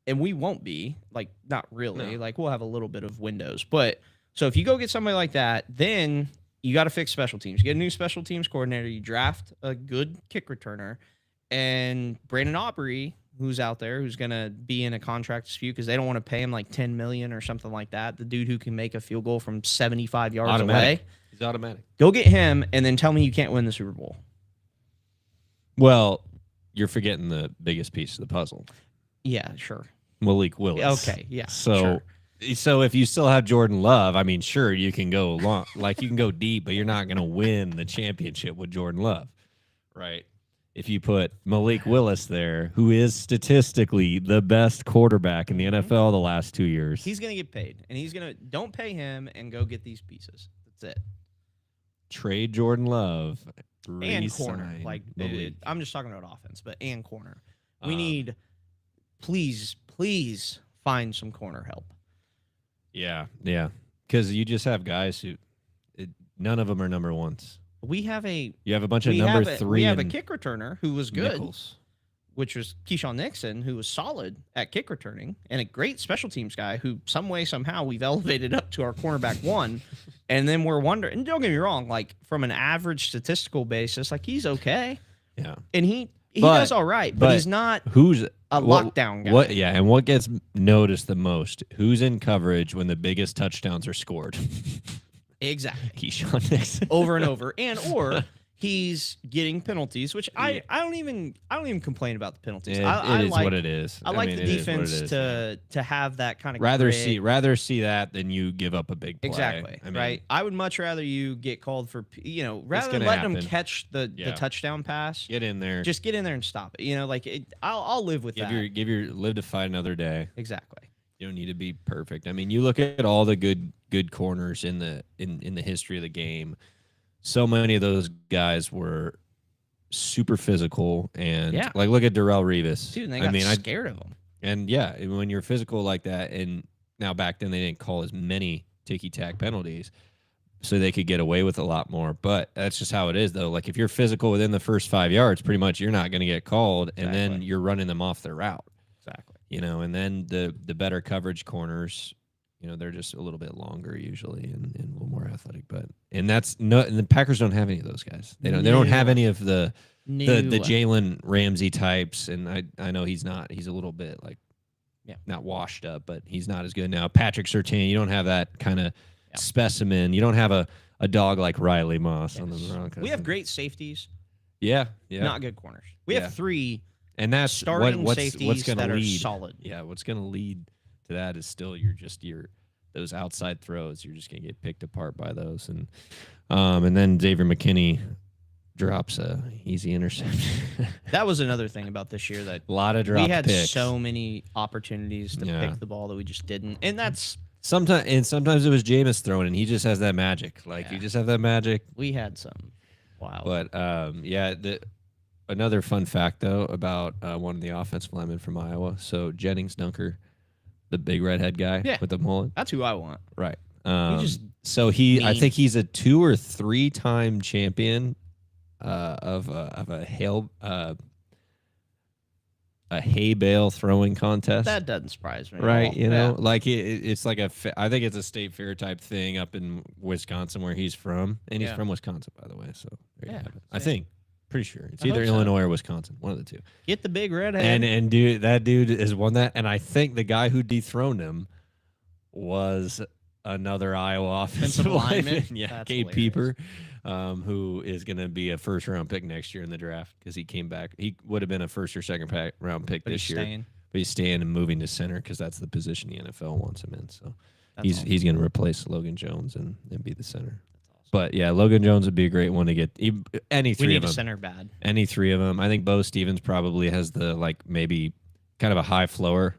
and we won't be like not really No. like we'll have a little bit of windows, but so if you go get somebody like that, then you got to fix special teams. You get a new special teams coordinator. You draft a good kick returner, and Brandon Aubrey, who's out there, who's gonna be in a contract dispute because they don't want to pay him like $10 million or something like that. The dude who can make a field goal from 75 yards Automatic. away. He's automatic. Go get him, and then tell me you can't win the Super Bowl. Well, you're forgetting the biggest piece of the puzzle. Yeah, sure. Malik Willis. Okay, yeah. So sure. so if you still have Jordan Love, I mean, sure, you can go long, like you can go deep, but you're not going to win the championship with Jordan Love, right? If you put Malik Willis there, who is statistically the best quarterback in the NFL the last 2 years, He's gonna get paid, and he's gonna don't pay him and go get these pieces. That's it. trade Jordan Love And corner, re-sign like Malik. I'm just talking about offense, but and corner. We Uh, need, please find some corner help. Yeah, because you just have guys who none of them are number ones. We have a You have a bunch of we number have a, 3 we have a and kick returner who was good, nickels. which was Keyshawn Nixon, who was solid at kick returning, and a great special teams guy who some way, somehow we've elevated up to our cornerback 1. And then we're wondering, and don't get me wrong, like from an average statistical basis, like he's okay. Yeah. And he But- does all right, but but he's not Who's a lockdown guy. What? Yeah, and what gets noticed the most? Who's in coverage when the biggest touchdowns are scored? Exactly. Keyshawn Nixon. Over and over. And or he's getting penalties, which Yeah. I don't even complain about the penalties. It I is like what it is. I like mean, the it is what it defense is, yeah. to have that kind of rather grit. see that than you give up a big play. Exactly. I mean, right. I would much rather you get called for, rather than gonna letting them happen. catch the Yeah. touchdown pass, Get in there. just get in there and stop it. I'll live with that. give your live to fight another day. Exactly. You don't need to be perfect. I mean, you look at all the good corners in the history of the game. So many of those guys were super physical, and Yeah. like look at Darrell Revis. Dude, and they got scared of him. And yeah, when you're physical like that, and now back then they didn't call as many ticky-tack penalties, so they could get away with a lot more. But that's just how it is, though. Like if you're physical within the first 5 yards, pretty much you're not going to get called, and then Exactly. you're running them off their route. Exactly. And then the better coverage corners, they're just a little bit longer usually and a little more athletic. And the Packers don't have any of those guys. They don't have any of the Jalen Ramsey types, and I know he's not. He's a little bit like, not washed up, but he's not as good now. Patrick Surtain, you don't have that kind of specimen. You don't have a dog like Riley Moss on the Broncos. We have great safeties, yeah, not good corners. We Yeah. have 3 and that's starting what's safeties going to that are lead. solid. Yeah, what's going to lead to that is still those outside throws. You're just going to get picked apart by those, and then Xavier McKinney drops a easy interception. That was another thing about this year that A lot of drop we had picks. so many opportunities to Yeah. pick the ball that we just didn't, and that's Sometimes it was Jameis throwing, and he just has that magic. Like you just have that magic. we had some. Wow. But another fun fact though about one of the offensive linemen from Iowa. So Jennings Dunker, the big redhead guy with the mullet. That's who I want. Right. just I mean. think he's a 2 or 3 time champion of a hay bale throwing contest. That doesn't surprise me. at Right, all. like it's like I think it's a state fair type thing up in Wisconsin where he's from, and he's Yeah. from Wisconsin, by the way. So there you Yeah, have it. I see. think, pretty sure it's I either hope so. Illinois or Wisconsin, one of the two. Get the big redhead. And that dude has won that, and I think the guy who dethroned him was another Iowa offensive lineman? lineman. Yeah, That's Cade hilarious. Pieper, who is going to be a first round pick next year in the draft because he came back. He would have been a first or second round pick But this he's year. staying. But he's staying and moving to center because that's the position the NFL wants him in. So That's he's awesome. he's going to replace Logan Jones and be the center. That's awesome. But yeah, Logan Jones would be a great one to get. Any We three need of a them. center bad. Any 3 of them. I think Bo Stevens probably has the maybe kind of a high floor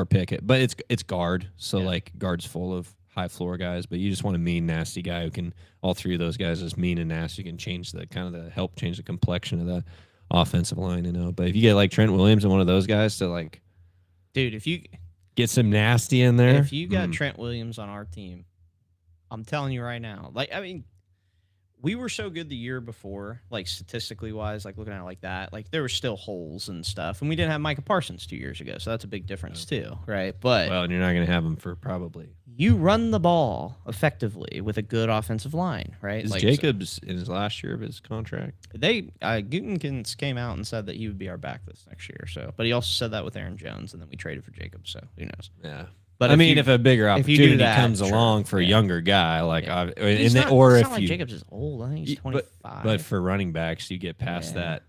pick. But it's guard, so guard's full of high floor guys. But you just want a mean, nasty guy who can. All 3 of those guys is mean and nasty. Can change help change the complexion of the offensive line. But if you get like Trent Williams and one of those guys to Dude, if you get some nasty in there. if you got Trent Williams on our team, I'm telling you right now. We were so good the year before, statistically wise, looking at it like that. There were still holes and stuff, and we didn't have Micah Parsons 2 years ago, so that's a big difference too, right? But Well, and you're not going to have him for probably. you run the ball effectively with a good offensive line, right? Is Jacobs in his last year of his contract? Gutenkins came out and said that he would be our back this next year. So, but he also said that with Aaron Jones, and then we traded for Jacobs. So who knows? Yeah. But I mean, if a bigger if you do opportunity that, comes sure. along for a Yeah. younger guy, He's not, or it's if not like you, Jacobs is old. I think he's 25. but for running backs, you get past Yeah.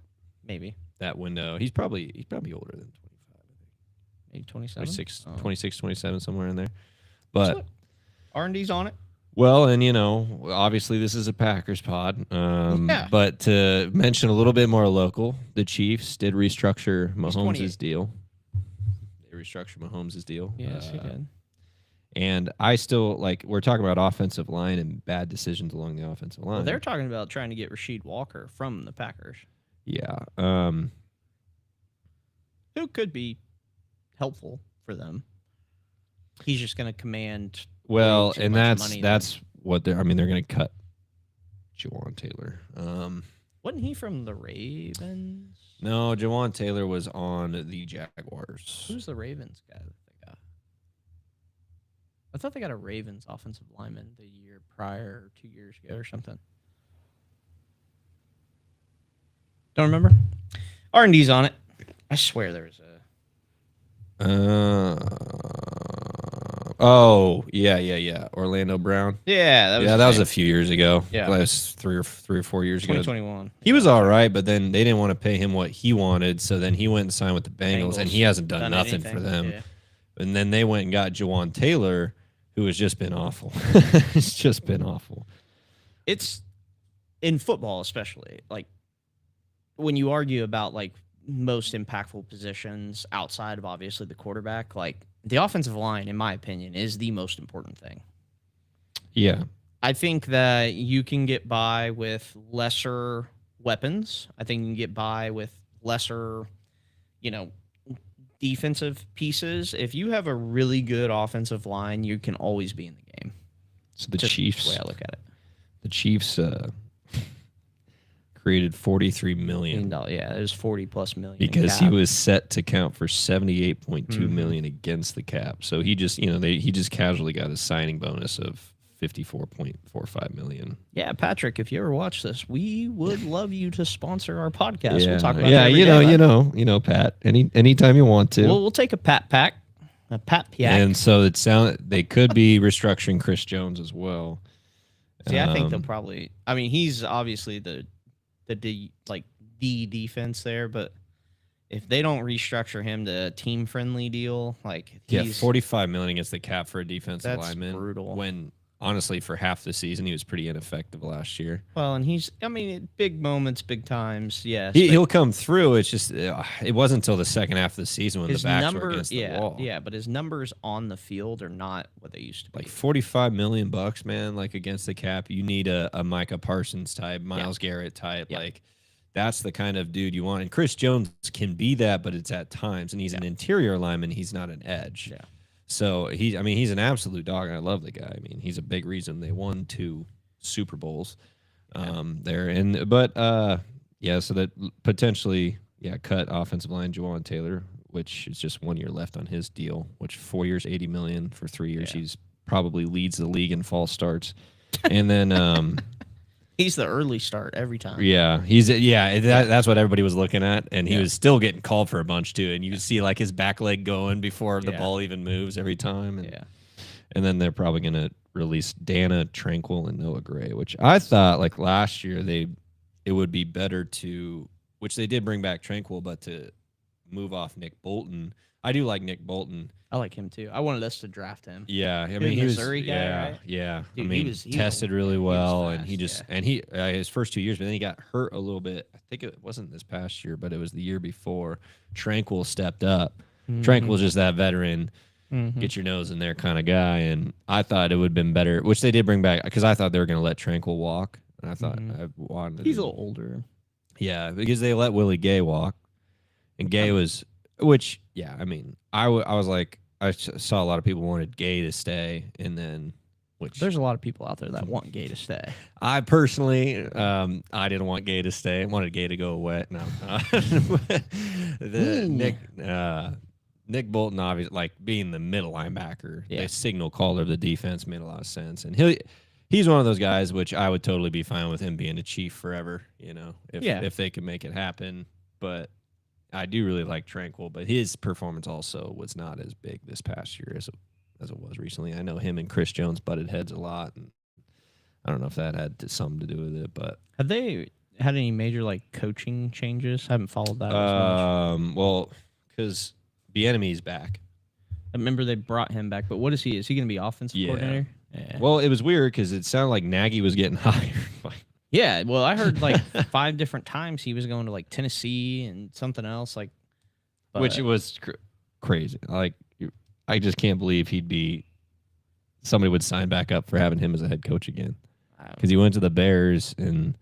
Maybe that window. He's probably older than 25. maybe 27. 26, 27, somewhere in there. But R&D's on it. well, and obviously this is a Packers pod. Yeah. But to mention a little bit more local, the Chiefs did restructure 28. Mahomes' deal. They restructured Mahomes' deal. Yes, he did. And I still we're talking about offensive line and bad decisions along the offensive line. Well, they're talking about trying to get Rasheed Walker from the Packers, yeah. who could be helpful for them. He's just going to command. Well, way too and much money that's what they're going to cut Jawan Taylor. Wasn't he from the Ravens? No, Jawan Taylor was on the Jaguars. Who's the Ravens guy that they got? I thought they got a Ravens offensive lineman the year prior, or 2 years ago or something. Don't remember. R&D's on it. I swear there was a. Oh, yeah. Orlando Brown. Yeah, That was a few years ago. Yeah. That was three or 4 years ago. 2021. He was all right, but then they didn't want to pay him what he wanted, so then he went and signed with the Bengals, and he hasn't done nothing for them. Yeah. And then they went and got Jawan Taylor, who has just been awful. It's just been awful. It's in football, especially like when you argue about like most impactful positions outside of obviously the quarterback, like the offensive line, in my opinion, is the most important thing. Yeah. I think that you can get by with lesser weapons. I think you can get by with lesser, defensive pieces. If you have a really good offensive line, you can always be in the game. So the Just Chiefs, the way I look at it. the Chiefs created $43 million Yeah, there's 40+ million. because in he cap. was set to count for $78.2 Mhm. million against the cap. So he just, he just casually got a signing bonus of $54.45 million. Yeah, Patrick, if you ever watch this, we would love you to sponsor our podcast. Yeah, We'll talk about yeah, it every day, bud. Pat. Anytime you want to. We'll take a Pat Pack, a Pat Pack. And so they could be restructuring Chris Jones as well. See, I think they'll Um, probably. I mean, he's obviously the defense there, but if they don't restructure him to a team friendly deal, like he's $45 million against the cap for a defensive that's lineman. brutal. When honestly, for half the season, he was pretty ineffective last year. Well, and he's. I mean, big moments, big times. Yes, but He'll come through. It's just it wasn't until the second half of the season when the his backs were number, against the yeah, wall. yeah, but his numbers on the field are not what they used to be. Like $45 million, man. Like against the cap, you need a Micah Parsons type, Myles Garrett type. Yeah. Like that's the kind of dude you want. And Chris Jones can be that, but it's at times. And he's an interior lineman. He's not an edge. Yeah. So he's an absolute dog, and I love the guy. I mean, he's a big reason they won 2 Super Bowls there. So that potentially cut offensive line Jawan Taylor, which is just 1 year left on his deal, which 4 years, $80 million for 3 years. Yeah. He's probably leads the league in false starts. And then He's the early start every time. that's what everybody was looking at, and he Yeah. was still getting called for a bunch too. And you see like his back leg going before the Yeah. ball even moves every time. And, Yeah. and then they're probably gonna release Dana Tranquil and Noah Gray, which I thought like last year it would be better to, which they did bring back Tranquil, but to move off Nick Bolton. I do like Nick Bolton. I like him too. I wanted us to draft him. Yeah, I The mean he was Missouri guy, right? yeah. Dude, I mean he was tested really he was well, and he fast, just yeah. and he his first 2 years, but then he got hurt a little bit. I think it wasn't this past year, but it was the year before. Tranquil stepped up. Tranquil's just that veteran, Mhm. get your nose in there kind of guy, and I thought it would have been better, which they did bring back because I thought they were going to let Tranquil walk, and I thought I wanted. He's a little older. Yeah, because they let Willie Gay walk, and Gay was, which I mean, I was like. Saw a lot of people wanted Gay to stay, and then There's a lot of people out there that want Gay to stay. I personally, I didn't want Gay to stay. I wanted Gay to go away. No, Nick Bolton, obviously, like being the middle linebacker, the signal caller of the defense made a lot of sense, and he's one of those guys which I would totally be fine with him being a Chief forever. If they could make it happen, but. I do really like Tranquil, but his performance also was not as big this past year as it was recently. I know him and Chris Jones butted heads a lot, and I don't know if that had something to do with it. But Have they had any major like coaching changes? I haven't followed that as much. well, because Bieniemy's back. I remember they brought him back, but what is he? Is he going to be offensive coordinator? Yeah. Well, it was weird because it sounded like Nagy was getting hired. Yeah, well, I heard like 5 different times he was going to like Tennessee and something else, like, which it was crazy. Like, I just can't believe somebody would sign back up for having him as a head coach again. Because he went to the Bears, and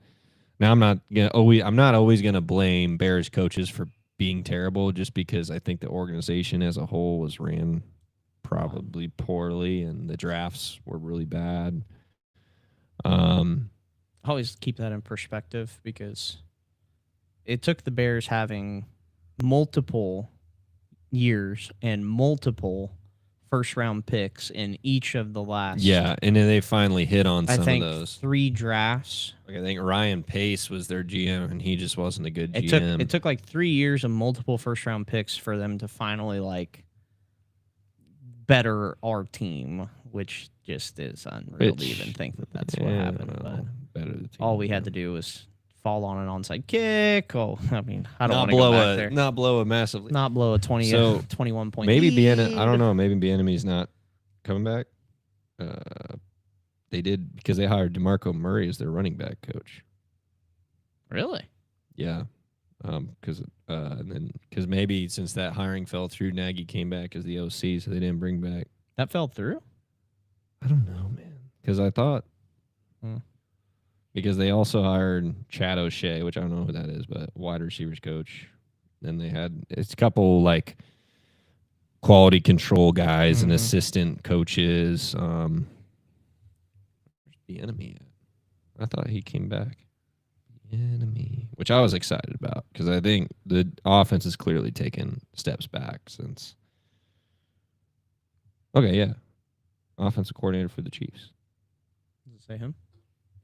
now I'm not always gonna blame Bears coaches for being terrible, just because I think the organization as a whole was ran probably poorly, and the drafts were really bad. I always keep that in perspective because it took the Bears having multiple years and multiple first-round picks in each of the last. Yeah, and then they finally hit on some I think of those. 3 drafts. Like I think Ryan Pace was their GM, and he just wasn't a good GM. It took like 3 years of multiple first-round picks for them to finally like better our team, which just is unreal to even think that that's what happened. But Better the team, all we had to do was fall on an onside kick. Oh, I mean, I don't not want to go blow back there. not blow a massively. Not blow a 20, So, 21 point Maybe lead. I don't know. Maybe Bieniemy's not coming back. They did because they hired DeMarco Murray as their running back coach. Really? Yeah, because maybe since that hiring fell through, Nagy came back as the OC, so they didn't bring back. That fell through? I don't know, man. Because I thought because they also hired Chad O'Shea, which I don't know who that is, but wide receivers coach. Then they had it's a couple like quality control guys and assistant coaches. Where's the enemy at? I thought he came back. Enemy, which I was excited about because I think the offense has clearly taken steps back since. Okay, yeah, offensive coordinator for the Chiefs. Does it say him?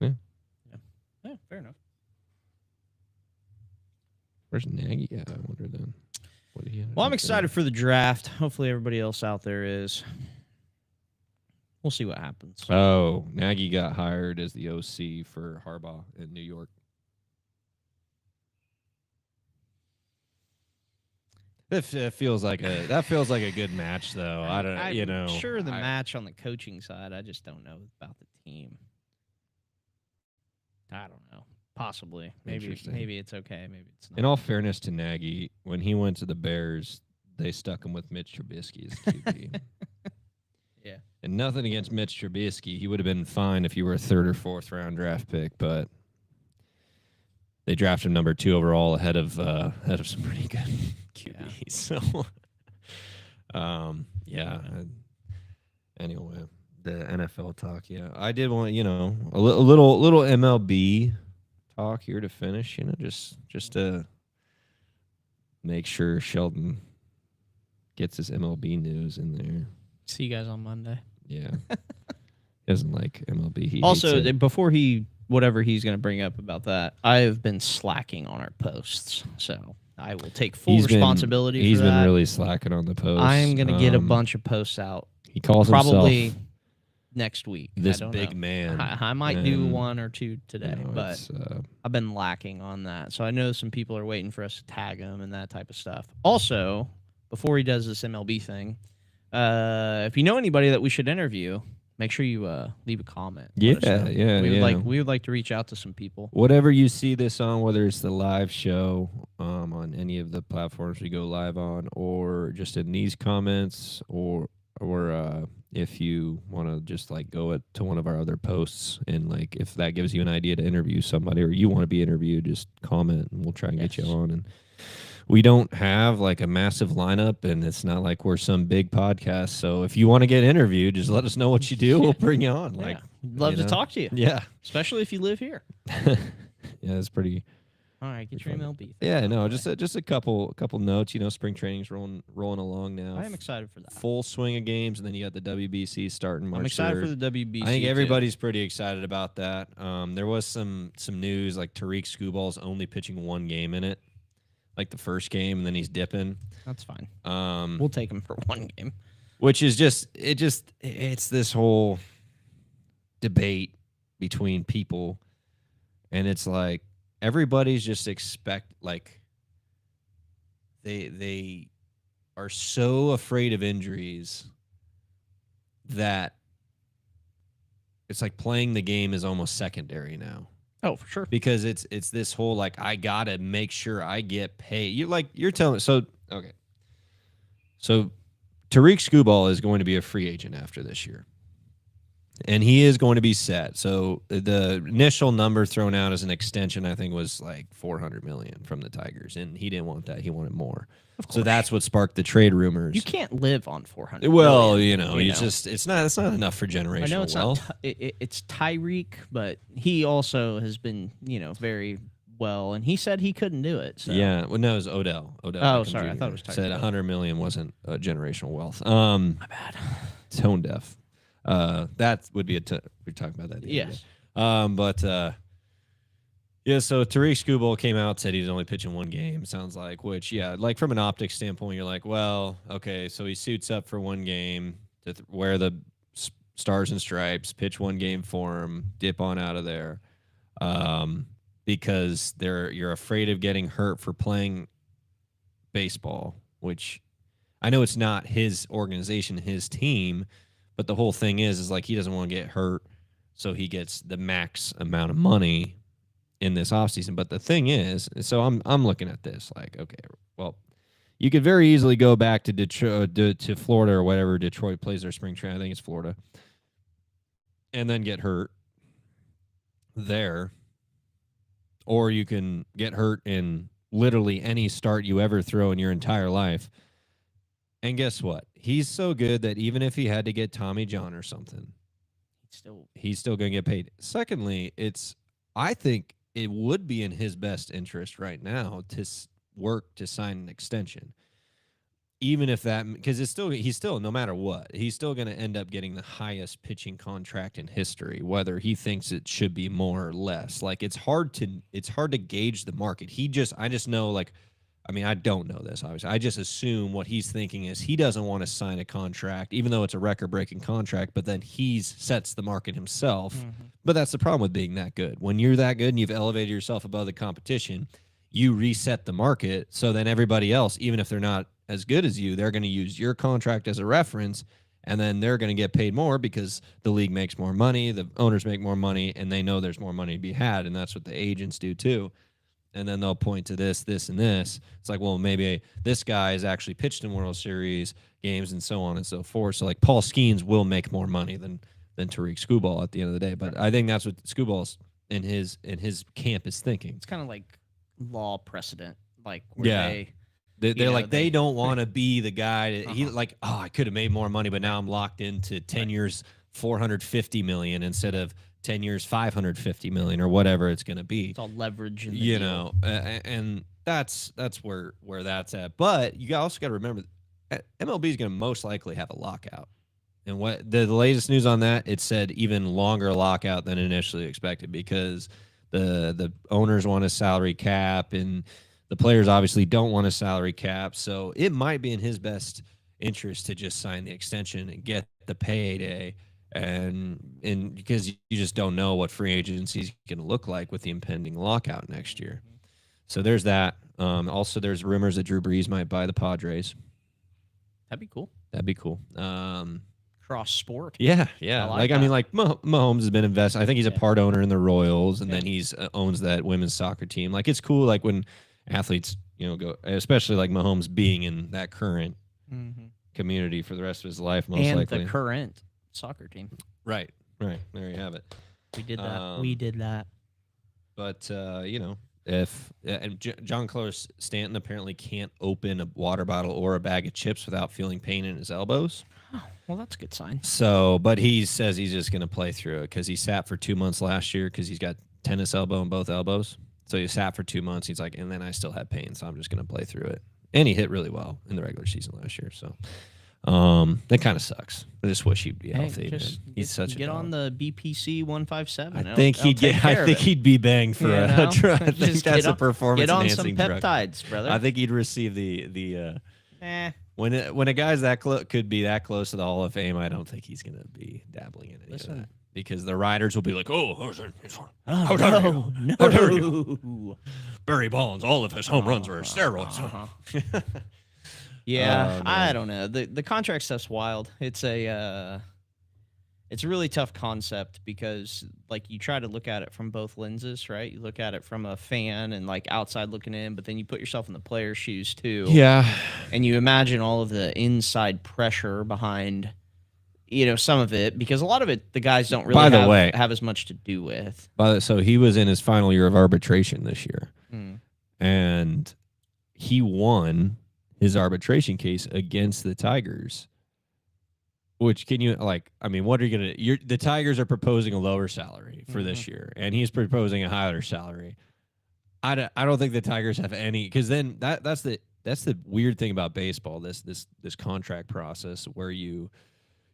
Yeah. Yeah, fair enough. Where's Nagy at? I wonder then. What do you? Well, I'm excited for the draft. Hopefully, everybody else out there is. We'll see what happens. Oh, Nagy got hired as the OC for Harbaugh in New York. That feels like a good match, though. I'm sure the match on the coaching side. I just don't know about the team. I don't know. Possibly. Maybe it's okay. Maybe it's not. In all fairness to Nagy, when he went to the Bears, they stuck him with Mitch Trubisky as QB. Yeah. And nothing against Mitch Trubisky. He would have been fine if you were a 3rd or 4th round draft pick, but they drafted him number 2 overall ahead of some pretty good QBs. So, Anyway, the NFL talk. Yeah, I did want a little MLB talk here to finish. Just to make sure Sheldon gets his MLB news in there. See you guys on Monday. Yeah, he doesn't like MLB. He also, hates it. before whatever he's going to bring up about that, I have been slacking on our posts, so I will take full responsibility for that. He's been really slacking on the posts. I'm going to get a bunch of posts out. He calls probably himself next week. This I don't big know. man. I might do 1 or 2 today, You know, but I've been lacking on that. So I know some people are waiting for us to tag him and that type of stuff. Also, before he does this MLB thing, if you know anybody that we should interview, make sure you leave a comment. Yeah. We would like to reach out to some people. Whatever you see this on, whether it's the live show on any of the platforms we go live on, or just in these comments, or if you want to just like go to one of our other posts, and like if that gives you an idea to interview somebody, or you want to be interviewed, just comment and we'll try and get you on. And we don't have like a massive lineup, and it's not like we're some big podcast. So if you want to get interviewed, just let us know what you do. We'll bring you on. Like, love to talk to you. Yeah, especially if you live here. Yeah, it's pretty. All right, get your MLB. Yeah, no, just a couple notes. Spring training's rolling along now. I am excited for that. Full swing of games, and then you got the WBC starting March 3rd. I'm excited for the WBC. I think everybody's pretty excited about that. There was some news like Tariq Skubbal's only pitching 1 game in it, like the first game, and then he's dipping. That's fine. We'll take him for 1 game. Which is it's this whole debate between people, and it's like everybody's just they are so afraid of injuries that it's like playing the game is almost secondary now. Oh, for sure. Because it's this whole like I gotta make sure I get paid. You're telling me so okay. So Tariq Skubal is going to be a free agent after this year. And he is going to be set. So the initial number thrown out as an extension, I think, was like $400 million from the Tigers, and he didn't want that. He wanted more. So that's what sparked the trade rumors. You can't live on $400 Well, million, it's not enough for generational I know it's wealth. It's Tyreek, but he also has been very well, and he said he couldn't do it. So. Yeah, well, no, it was Odell. Oh, Beckham sorry, I Jr. thought it was Tyreek. Said $100 million wasn't generational wealth. My bad. Tone deaf. That would be we're talking about that. Yes. Yeah, so Tariq Skubal came out, said he's only pitching 1 game, sounds like, which, yeah, like from an optics standpoint, you're like, well, okay, so he suits up for 1 game, to wear the stars and stripes, pitch one game for him, dip on out of there, because you're afraid of getting hurt for playing baseball, which I know it's not his organization, his team, but the whole thing is like he doesn't want to get hurt, so he gets the max amount of money in this offseason. But the thing is, so I'm looking at this like, okay, well, you could very easily go back to Detroit, to Florida or whatever Detroit plays their spring training. I think it's Florida, and then get hurt there, or you can get hurt in literally any start you ever throw in your entire life. And guess what? He's so good that even if he had to get Tommy John or something, he's still going to get paid. Secondly, I think it would be in his best interest right now to work to sign an extension, even if that, because he's still no matter what, he's still going to end up getting the highest pitching contract in history, whether he thinks it should be more or less. Like it's hard to gauge the market. I just know, like, I mean, I don't know this, obviously. I just assume what he's thinking is he doesn't want to sign a contract, even though it's a record-breaking contract, but then he sets the market himself. Mm-hmm. But that's the problem with being that good. When you're that good and you've elevated yourself above the competition, you reset the market, so then everybody else, even if they're not as good as you, they're going to use your contract as a reference, and then they're going to get paid more because the league makes more money, the owners make more money, and they know there's more money to be had, and that's what the agents do too. And then they'll point to this, and this. It's like, well, maybe this guy has actually pitched in World Series games and so on and so forth. So, like, Paul Skeens will make more money than Tariq Skubal at the end of the day. But I think that's what Skubal's in his camp is thinking. It's kind of like law precedent, like where they're like they don't want to be the guy that he like. Oh, I could have made more money, but now I'm locked into 10 years, $450 million instead of 10 years, $550 million or whatever it's going to be. It's all leverage, in the you deal. know, and that's where that's at. But you also got to remember, MLB is going to most likely have a lockout. And what the latest news on that, it said even longer lockout than initially expected because the owners want a salary cap and the players obviously don't want a salary cap. So it might be in his best interest to just sign the extension and get the payday. And because you just don't know what free agency is going to look like with the impending lockout next year. So there's that. Also, there's rumors that Drew Brees might buy the Padres. That'd be cool. That'd be cool. Cross sport. Yeah. I mean, like Mahomes has been invested. I think he's a part owner in the Royals, and then he's owns that women's soccer team. Like, it's cool. Like when athletes, go, especially like Mahomes being in that current community for the rest of his life, most likely. And the current soccer team. Right. There you have it. We did that. But if John Carlos Stanton apparently can't open a water bottle or a bag of chips without feeling pain in his elbows. Oh, well, that's a good sign. So, but he says he's just going to play through it because he sat for 2 months last year because he's got tennis elbow in both elbows. So he sat for 2 months. He's like, and then I still had pain, so I'm just going to play through it. And he hit really well in the regular season last year. So that kind of sucks. I just wish he'd be healthy. He's such a get on the BPC 157. I think he'd be banged for a drug. I think that's a performance enhancing drug. Get on some peptides, brother. I think he'd receive the when a guy's that could be that close to the Hall of Fame. I don't think he's going to be dabbling in any of that because the riders will be like, how dare you? Barry Bonds, all of his home runs were steroids. Yeah, I don't know. The contract stuff's wild. It's a really tough concept because like you try to look at it from both lenses, right? You look at it from a fan and like outside looking in, but then you put yourself in the player's shoes too. Yeah. And you imagine all of the inside pressure behind some of it because a lot of it the guys don't really have as much to do with. So he was in his final year of arbitration this year. And he won his arbitration case against the Tigers, which what are you going to, the Tigers are proposing a lower salary for this year and he's proposing a higher salary. I don't think the Tigers have any, because then that's the weird thing about baseball, this contract process where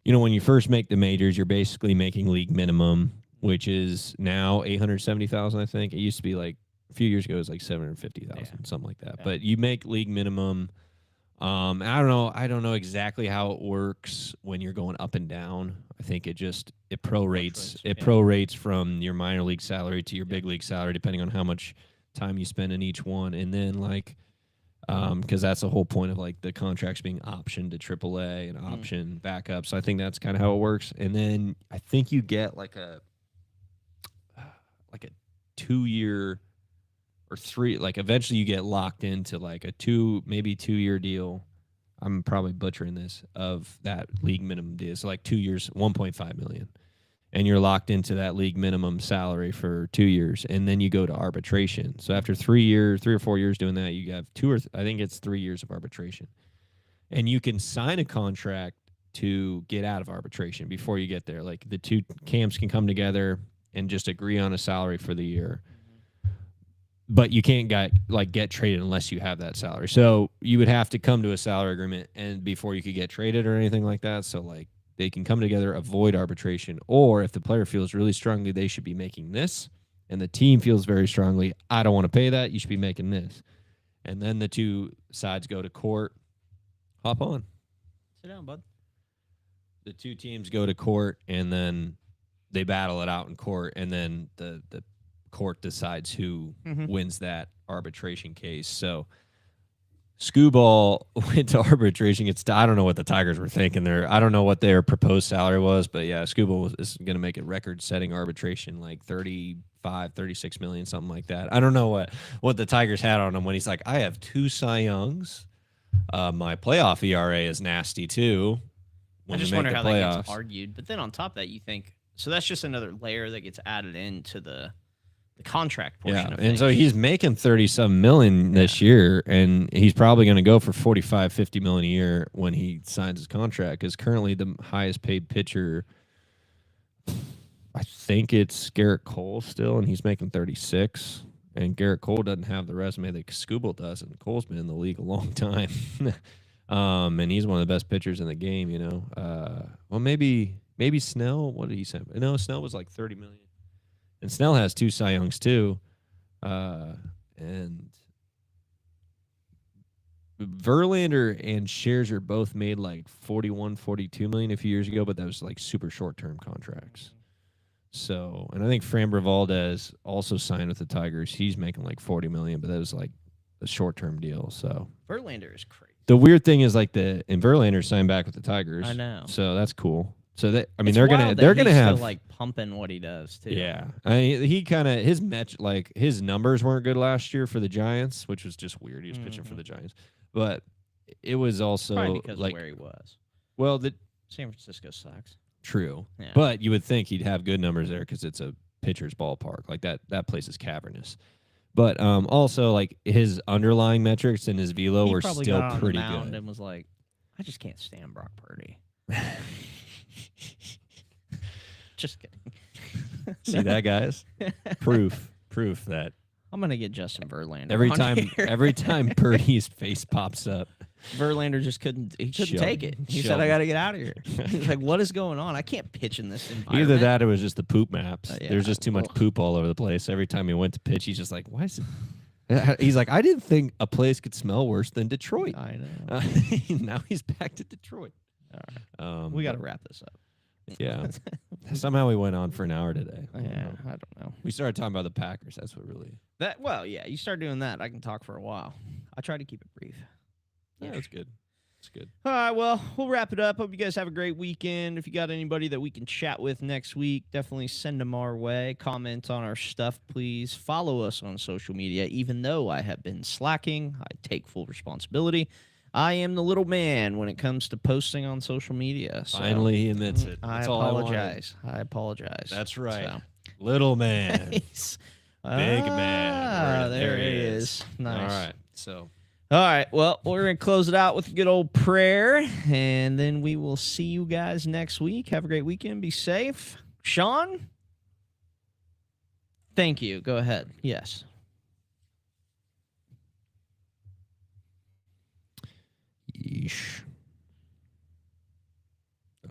when you first make the majors, you're basically making league minimum, which is now $870,000. I think it used to be like a few years ago, it was like $750,000, something like that. Yeah. But you make league minimum. I don't know exactly how it works when you're going up and down. I think it prorates. Fluctuates, It yeah. prorates from your minor league salary to your Yeah. big league salary, depending on how much time you spend in each one. And then like, because that's the whole point of like the contracts being optioned to AAA and option backup. So I think that's kind of how it works. And then I think you get like a 2 year or three. Like eventually you get locked into like a maybe 2 year deal. I'm probably butchering this of that league minimum deal. So like 2 years, 1.5 million, and you're locked into that league minimum salary for 2 years, and then you go to arbitration. So after 3 or 4 years doing that, you have I think it's 3 years of arbitration, and you can sign a contract to get out of arbitration before you get there. Like the two camps can come together and just agree on a salary for the year. But you can't get traded unless you have that salary. So you would have to come to a salary agreement and before you could get traded or anything like that. So like they can come together, avoid arbitration, or if the player feels really strongly they should be making this, and the team feels very strongly, I don't want to pay that, you should be making this. And then the two sides go to court. Hop on. Sit down, bud. The two teams go to court and then they battle it out in court, and then the court decides who wins that arbitration case. So Scooball went to arbitration. I don't know what the Tigers were thinking there. I don't know what their proposed salary was, but yeah, Scooball is going to make a record-setting arbitration, like 35, 36 million, something like that. I don't know what the Tigers had on him when he's like, I have 2 Cy Youngs. My playoff ERA is nasty too. I just wonder how that gets argued. But then on top of that, you think, so that's just another layer that gets added into the contract portion of and so things. he's making 30-some million this year, and he's probably going to go for 45, 50 million a year when he signs his contract, because currently the highest paid pitcher, I think it's Garrett Cole still, and he's making 36. And Garrett Cole doesn't have the resume that Skubal does, and Cole's been in the league a long time. And he's one of the best pitchers in the game, you know. Well, maybe Snell. What did he say? No, Snell was like 30 million. And Snell has 2 Cy Youngs too. And Verlander and Scherzer both made like 41, 42 million a few years ago, but that was like super short-term contracts. So, and I think Framber Valdez also signed with the Tigers. He's making like 40 million, but that was like a short-term deal. So Verlander is crazy. the weird thing is like and Verlander signed back with the Tigers. I know. So that's cool. So that, I mean, It's they're wild that gonna he's have still, like pumping what he does too. Yeah, I mean, he kind of his numbers weren't good last year for the Giants, which was just weird. He was pitching for the Giants, but it was also Probably because like of where he was. well, San Francisco sucks. true, Yeah. but you would think he'd have good numbers there because it's a pitcher's ballpark. Like that place is cavernous. But also like his underlying metrics and his velo He were probably still got on the pretty mound good. and was like, I just can't stand Brock Purdy. Just kidding. See that, guys? Proof that I'm gonna get Justin Verlander every on here. every time Purdy's face pops up, Verlander just couldn't Shove take it. it. He Shove said, I it. got to get out of here. He's like, what is going on? I can't pitch in this environment. either that or it was just the poop maps. Yeah. There's just too much Ugh. poop all over the place. Every time he went to pitch, he's just like, why is it? He's like, I didn't think a place could smell worse than Detroit. I know. Now he's back to Detroit. All right. We got to wrap this up. Yeah. Somehow we went on for an hour today. I don't Yeah, know. I don't know. We started talking about the Packers. That's what really. Well, yeah, you start doing that, I can talk for a while. I try to keep it brief. Yeah, that's good. It's good. All right, well, we'll wrap it up. Hope you guys have a great weekend. If you got anybody that we can chat with next week, definitely send them our way. Comment on our stuff, please. Follow us on social media. Even though I have been slacking, I take full responsibility. I am the little man when it comes to posting on social media. So Finally, he admits it. I That's all I wanted. apologize. I apologize. That's right. So. Little man. Nice. Big man. There it is. Nice. All right. So. All right. Well, we're going to close it out with a good old prayer, and then we will see you guys next week. Have a great weekend. Be safe. Sean? Thank you. Go ahead. Yes. Yeesh.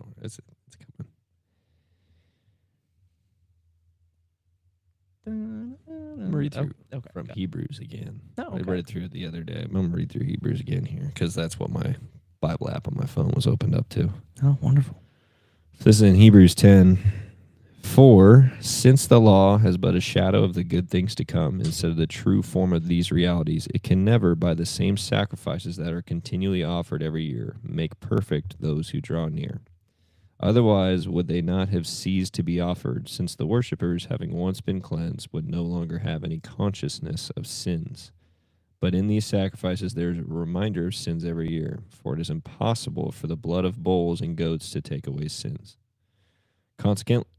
Oh, it's coming. gonna read through Okay. from Hebrews again. Oh, I okay. read it through the other day. I'm gonna read through Hebrews again here because that's what my Bible app on my phone was opened up to. Oh, wonderful. This is in Hebrews 10. For since the law has but a shadow of the good things to come instead of the true form of these realities, it can never, by the same sacrifices that are continually offered every year, make perfect those who draw near. Otherwise, would they not have ceased to be offered, since the worshippers, having once been cleansed, would no longer have any consciousness of sins? But in these sacrifices there is a reminder of sins every year, for it is impossible for the blood of bulls and goats to take away sins.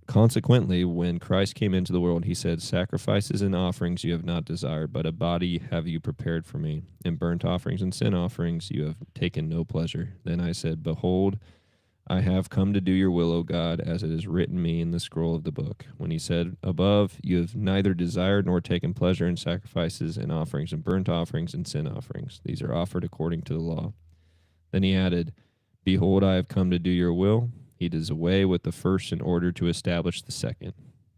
Consequently, when Christ came into the world, he said, Sacrifices and offerings you have not desired, but a body have you prepared for me. In burnt offerings and sin offerings you have taken no pleasure. Then I said, Behold, I have come to do your will, O God, as it is written me in the scroll of the book. When he said above, you have neither desired nor taken pleasure in sacrifices and offerings and burnt offerings and sin offerings. These are offered according to the law. Then he added, Behold, I have come to do your will. He does away with the first in order to establish the second.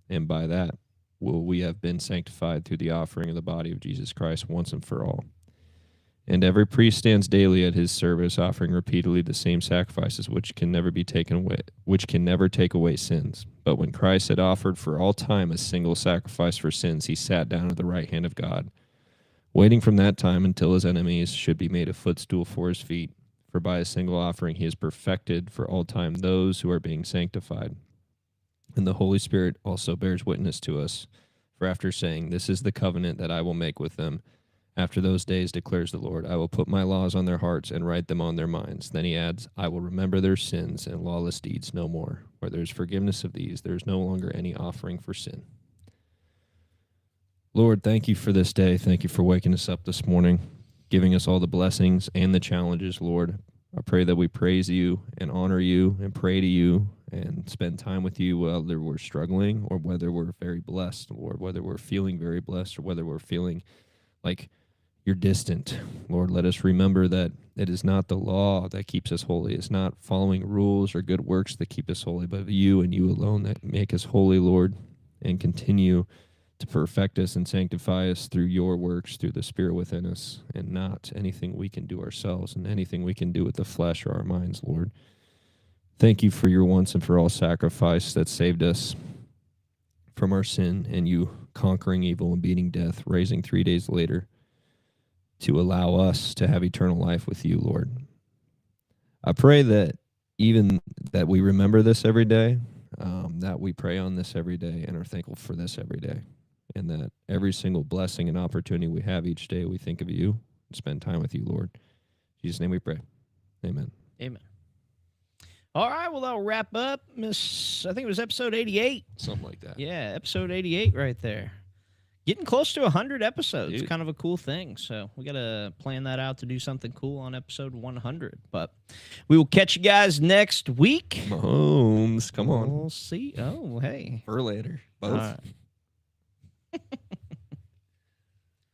And by that will we have been sanctified through the offering of the body of Jesus Christ once and for all. And every priest stands daily at his service, offering repeatedly the same sacrifices, which can never be taken away, which can never take away sins. But when Christ had offered for all time a single sacrifice for sins, he sat down at the right hand of God, waiting from that time until his enemies should be made a footstool for his feet. For by a single offering he has perfected for all time those who are being sanctified. And the Holy Spirit also bears witness to us. For after saying, This is the covenant that I will make with them, after those days, declares the Lord, I will put my laws on their hearts and write them on their minds. Then he adds, I will remember their sins and lawless deeds no more. Where there is forgiveness of these, there is no longer any offering for sin. Lord, thank you for this day. Thank you for waking us up this morning, giving us all the blessings and the challenges, Lord. I pray that we praise you and honor you and pray to you and spend time with you, whether we're struggling or whether we're very blessed, Lord, whether we're feeling very blessed or whether we're feeling like you're distant. Lord, let us remember that it is not the law that keeps us holy. It's not following rules or good works that keep us holy, but you and you alone that make us holy, Lord, and continue to perfect us and sanctify us through your works, through the Spirit within us, and not anything we can do ourselves and anything we can do with the flesh or our minds, Lord. Thank you for your once and for all sacrifice that saved us from our sin and you conquering evil and beating death, rising 3 days later to allow us to have eternal life with you, Lord. I pray that even that we remember this every day, that we pray on this every day and are thankful for this every day, and that every single blessing and opportunity we have each day, we think of you and spend time with you, Lord. In Jesus' name we pray. Amen. Amen. All right, well, that'll wrap up I think it was episode 88. Something like that. Yeah, episode 88 right there. Getting close to 100 episodes. Dude. Kind of a cool thing. So we got to plan that out to do something cool on episode 100. But we will catch you guys next week. Mahomes, come on. We'll see. Oh, hey. For later. Both. All right.